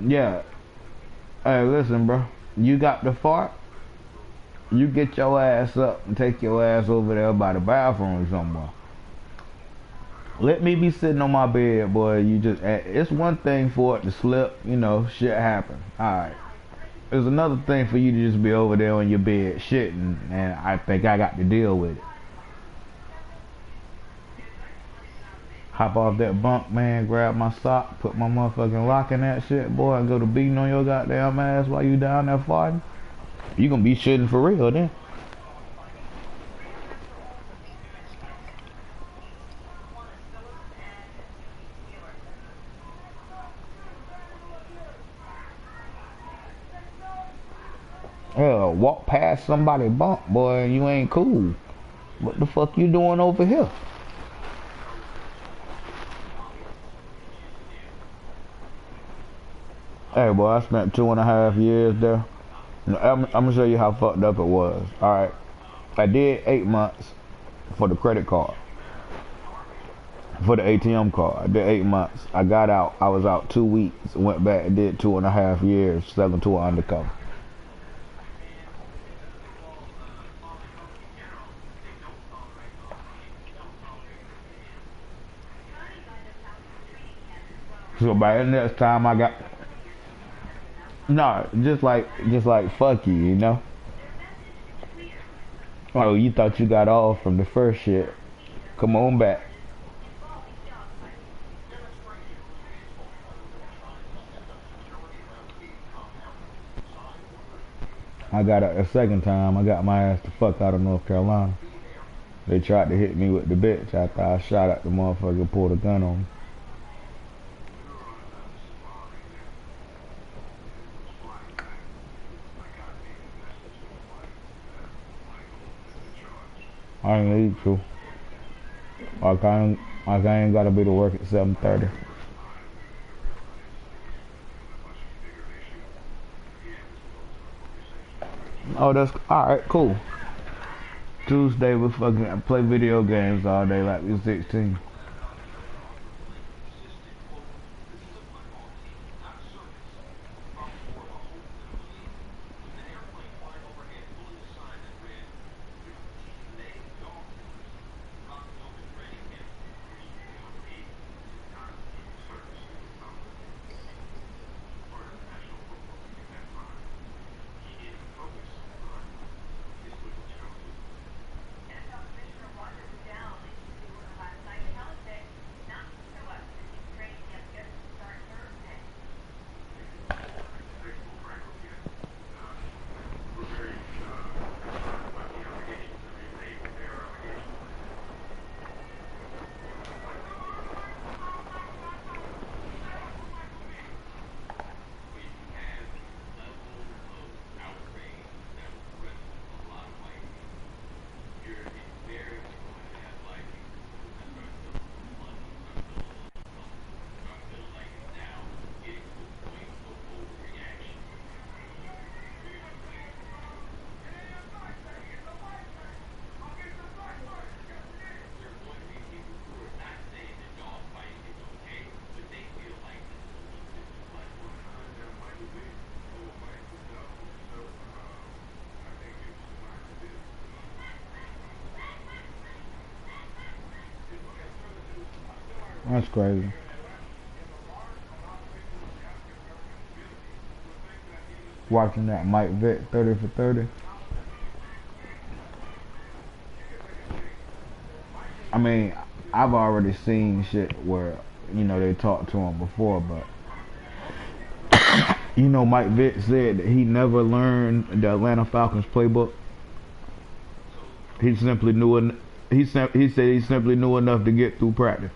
F: Yeah. Hey, listen, bro. You got the fart? You get your ass up and take your ass over there by the bathroom somewhere. Let me be sitting on my bed, boy. You just, it's one thing for it to slip, you know, shit happen. Alright. It's another thing for you to just be over there on your bed shitting, and I think I got to deal with it. Hop off that bunk, man, grab my sock, put my motherfucking lock in that shit, boy, and go to beating on your goddamn ass while you down there farting. You gonna be shitting for real then. Hell, walk past somebody bump, boy, and you ain't cool. What the fuck you doing over here? Hey, boy, I spent 2.5 years there. I'm gonna show you how fucked up it was. Alright. I did 8 months for the credit card. For the ATM card. I did 8 months. I got out. I was out 2 weeks. Went back and did 2.5 years selling to an undercover. So by the next time I got, no, just like fuck you, you know. Oh, you thought you got off from the first shit? Come on back. I got it a second time. I got my ass the fuck out of North Carolina. They tried to hit me with the bitch after I shot at the motherfucker and pulled a gun on me. I ain't need to. I ain't gotta be to work at 7:30. Oh, that's alright, cool. Tuesday we fucking play video games all day like we 16. That's crazy. Watching that Mike Vick 30 for 30. I mean, I've already seen shit where, you know, they talked to him before, but you know, Mike Vick said that he never learned the Atlanta Falcons playbook. He simply knew. He said he simply knew enough to get through practice.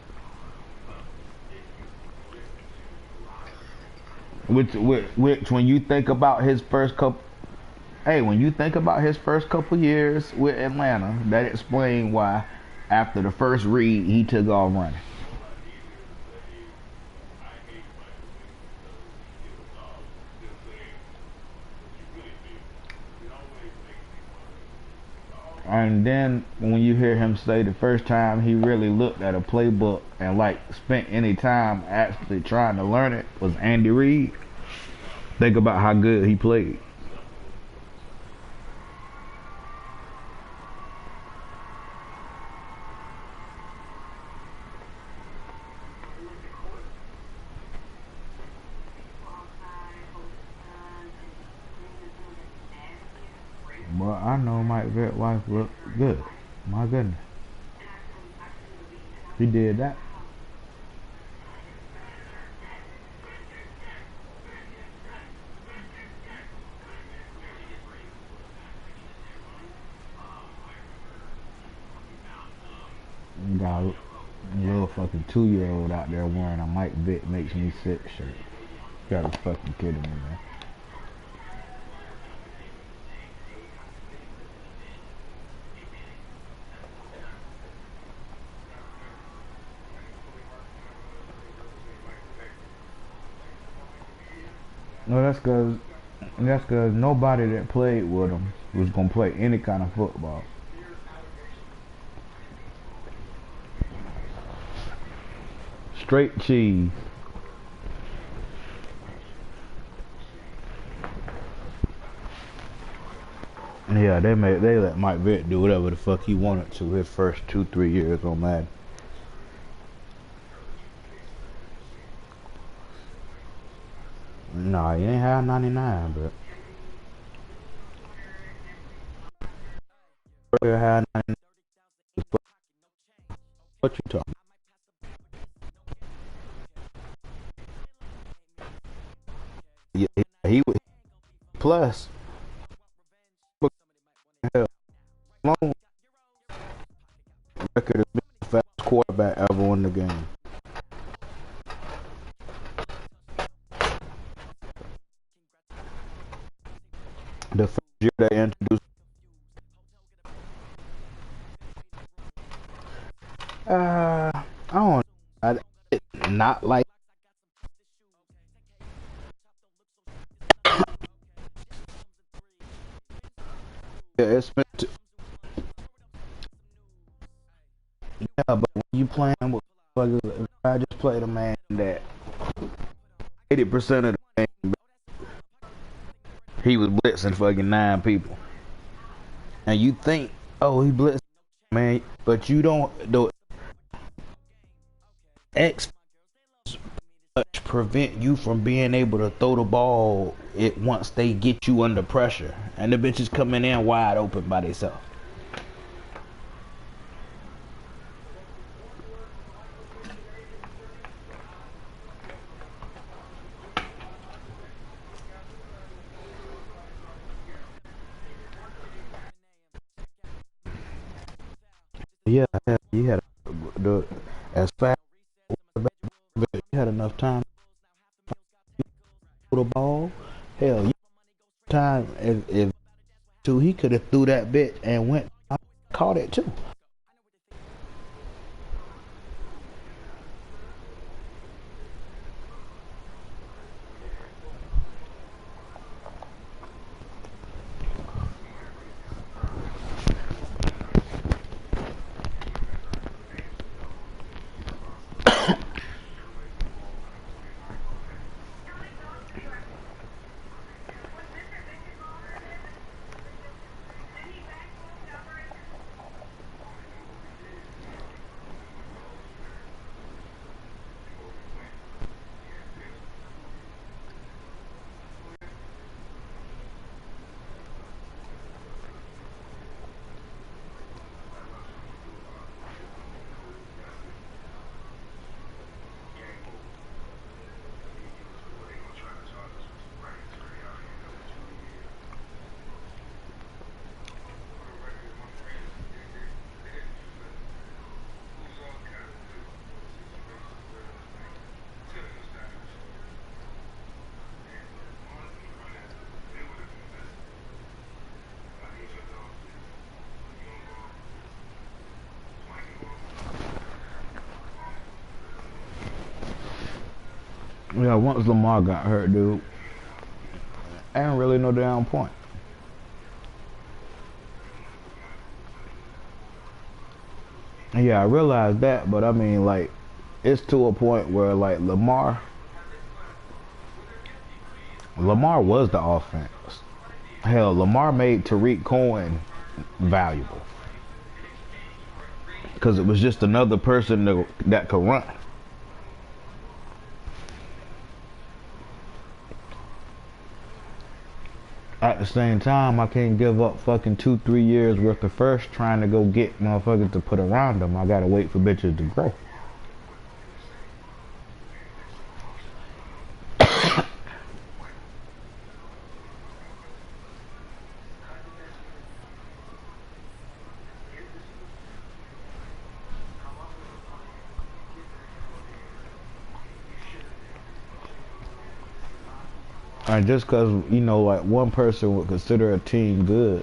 F: Which when you think about his first couple, when you think about his first couple years with Atlanta, that explains why after the first read he took off running. And then when you hear him say the first time he really looked at a playbook and like spent any time actually trying to learn it was Andy Reid. Think about how good he played. But I know Mike Vick's wife looked good. My goodness. He did that. You got a little fucking 2-year-old out there wearing a Mike Vick makes me sick shirt. You gotta fucking kidding me, man. No, that's cause nobody that played with him was gonna play any kind of football. Straight cheese. Yeah, they let Mike Vick do whatever the fuck he wanted to his first 2-3 years on Madden. Nah, he ain't had 99, but had 99. What you talking? Yeah, he was plus. Hell, long record has been the fastest quarterback ever in the game. The first year they introduced, I don't, I not like. Yeah, it's been yeah, but when you playing with, if I just played a man that 80% of the game he was blitzing fucking 9 people, and you think, oh, he blitzed, man, but you don't. The X prevent you from being able to throw the ball it once they get you under pressure, and the bitches coming in wide open by themselves. Yeah, he had as fast he had enough time to throw the ball. Hell, time if too, he could have threw that bit and went caught it too. Yeah, once Lamar got hurt, dude, ain't really no damn point. Yeah, I realize that, but I mean, like, it's to a point where, like, Lamar was the offense. Hell, Lamar made Tariq Cohen valuable because it was just another person that could run. At the same time, I can't give up fucking 2-3 years worth of first trying to go get motherfuckers to put around them. I gotta wait for bitches to grow. And just because, you know, like one person would consider a team good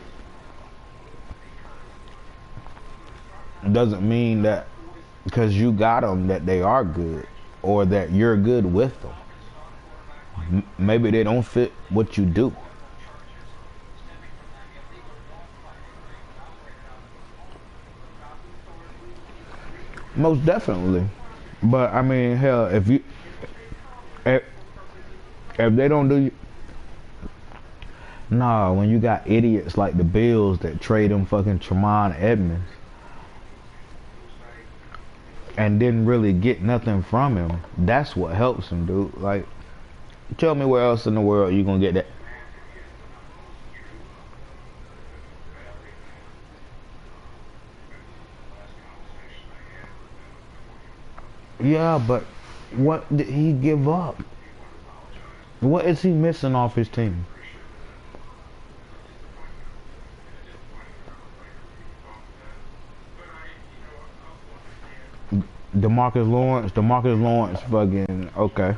F: doesn't mean that because you got them that they are good or that you're good with them. Maybe they don't fit what you do. Most definitely. But I mean, hell, if they don't do you, nah, when you got idiots like the Bills that trade them fucking Tremont Edmonds and didn't really get nothing from him, that's what helps him, dude. Like, tell me where else in the world you gonna get that? Yeah, but what did he give up? What is he missing off his team? DeMarcus Lawrence fucking, okay.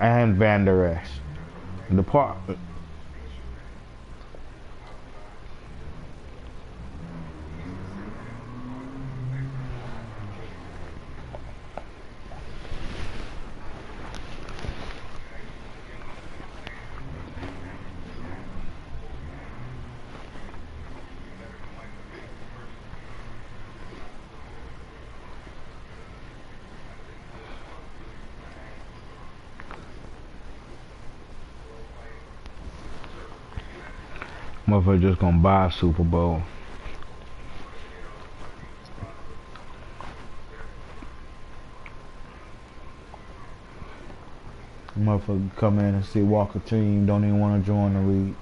F: And Van Der Esch. Motherfucker just gonna buy a Super Bowl. Motherfucker come in and see Walker team, don't even want to join the league.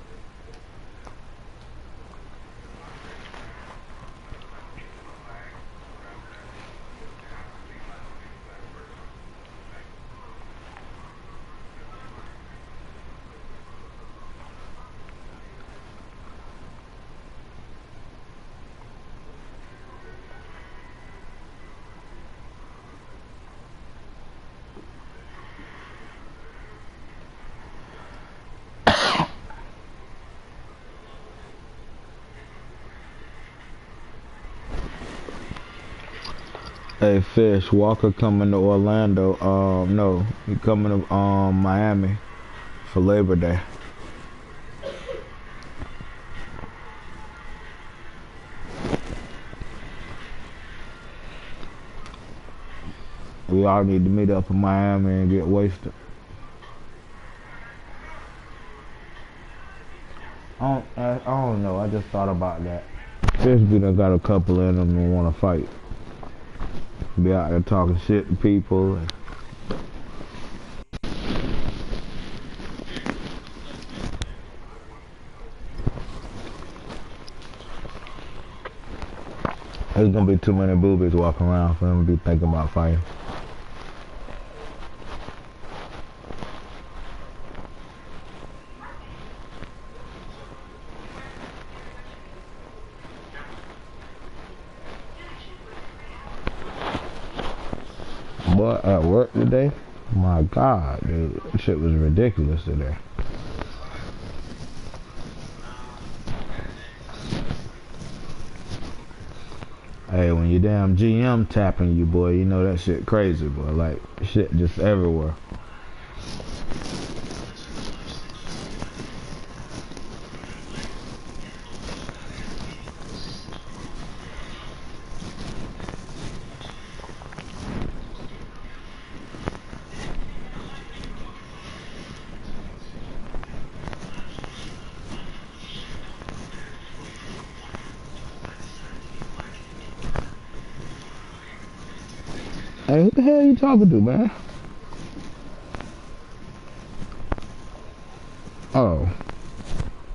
F: Hey Fish, Walker coming to Orlando. No, he coming to Miami for Labor Day. We all need to meet up in Miami and get wasted. I don't know. I just thought about that. Fish be done got a couple in them and want to fight. Be out there talking shit to people. There's gonna be too many boobies walking around for him to be thinking about fighting. But at work today, My God, dude. That shit was ridiculous today. Hey, when your damn GM tapping you, boy, you know that shit crazy, boy. Like, shit just everywhere. Hey, who the hell are you talking to, man? Oh.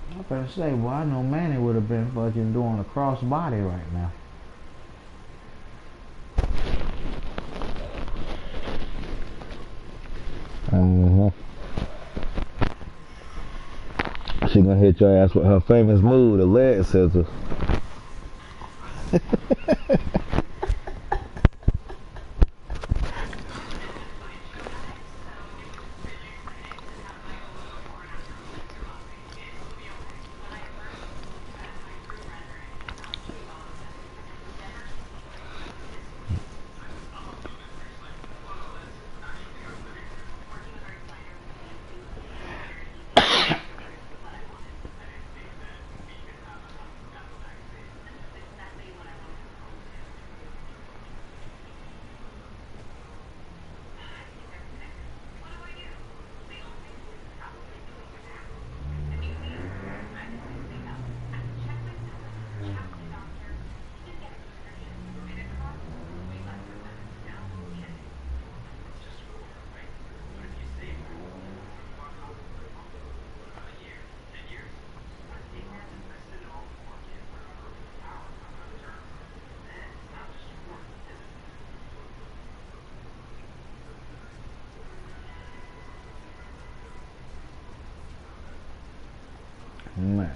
F: I better say, well, I know Manny would have been fucking doing a crossbody right now. She gonna hit your ass with her famous move, the leg scissors. Man.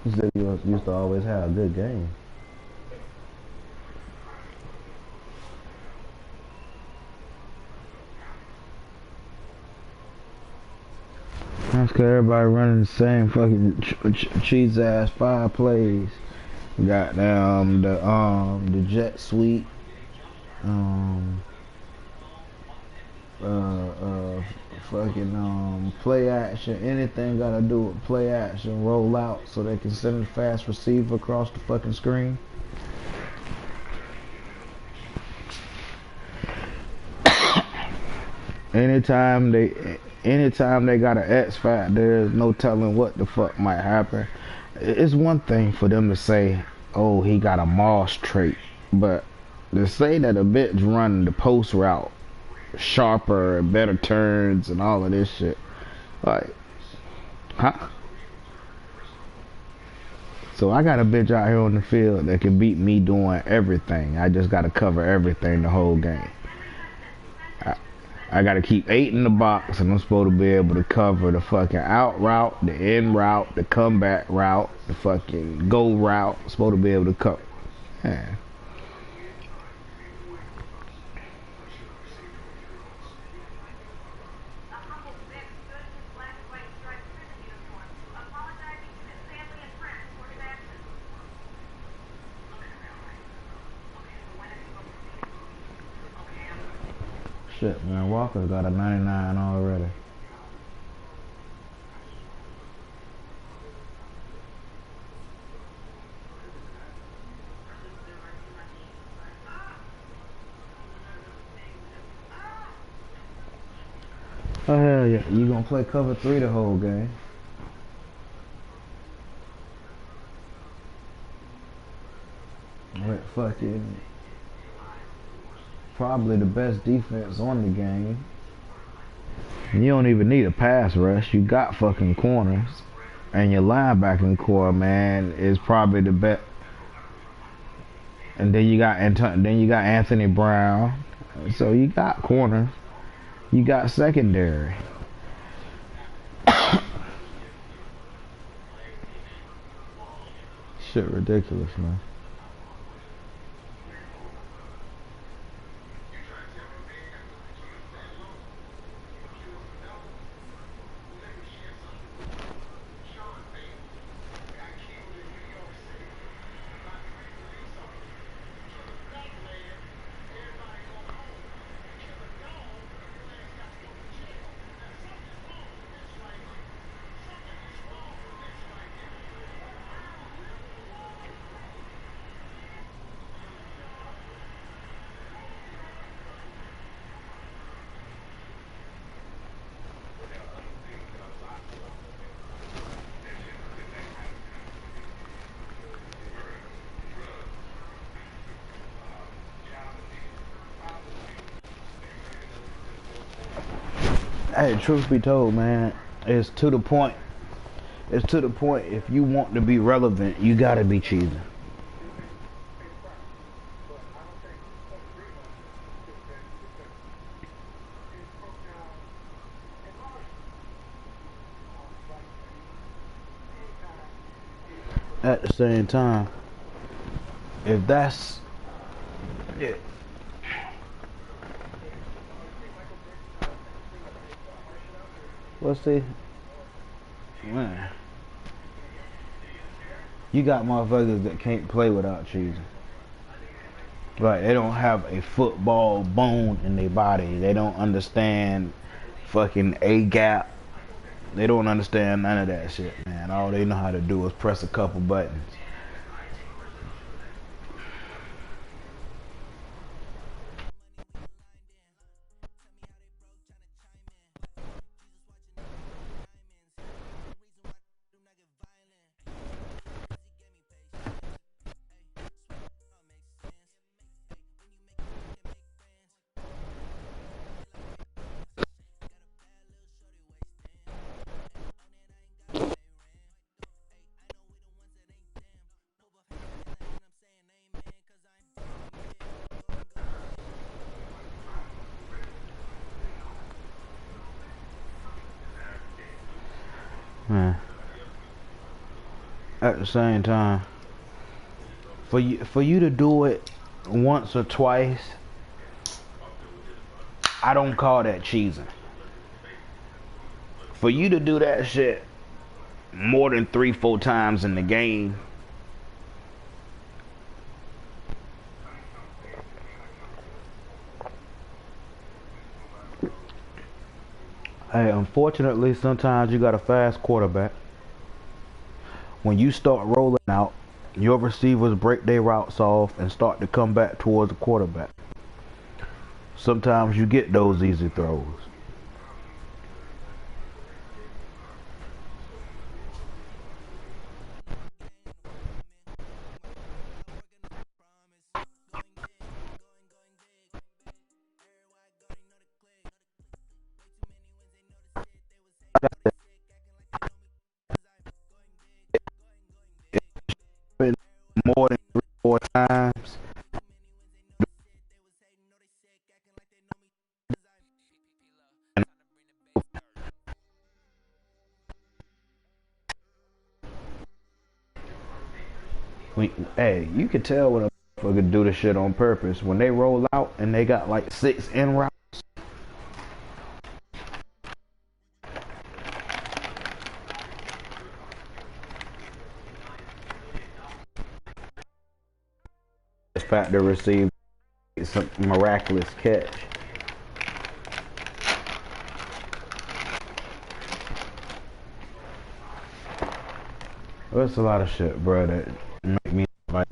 F: You said you used to always have a good game. That's cause everybody running the same fucking cheese ass 5 plays. Goddamn the jet sweep, fucking play action. Anything gotta do with play action, roll out so they can send a fast receiver across the fucking screen. Anytime they got an X factor, there's no telling what the fuck might happen. it's one thing for them to say, oh, he got a Moss trait, but to say that a bitch running the post route sharper and better turns and all of this shit, like, huh? So I got a bitch out here on the field that can beat me doing everything. I just gotta cover everything the whole game. I gotta keep 8 in the box, and I'm supposed to be able to cover the fucking out route, the in route, the comeback route, the fucking go route. I'm supposed to be able to cover. Yeah. Shit, man, Walker's got a 99 already. Oh hell yeah, you gonna play cover 3 the whole game. With fucking probably the best defense on the game. You don't even need a pass rush. You got fucking corners, and your linebacking core, man, is probably the best. And then you got Anthony Brown. So you got corners. You got secondary. Shit ridiculous, man. Hey, truth be told, man, it's to the point. It's to the point. If you want to be relevant, you gotta be cheesing. At the same time, if that's it. Let's see. Man. You got motherfuckers that can't play without cheesing. Like, they don't have a football bone in their body. They don't understand fucking A-gap. They don't understand none of that shit, man. All they know how to do is press a couple buttons. Man. At the same time, for you to do it once or twice, I don't call that cheesing. For you to do that shit more than 3-4 times in the game, hey, unfortunately, sometimes you got a fast quarterback. When you start rolling out, your receivers break their routes off and start to come back towards the quarterback. Sometimes you get those easy throws. more than 3 or 4 times. Hey, you can tell when a motherfucker do the shit on purpose. When they roll out and they got like 6 in routes. Factor received some miraculous catch. Well, it's a lot of shit, bro, that make me like.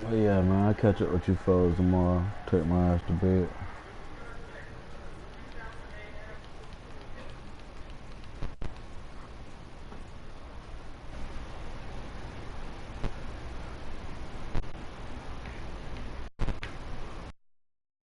F: Oh yeah, man, I'll catch up with you fellas tomorrow. Take my ass to bed.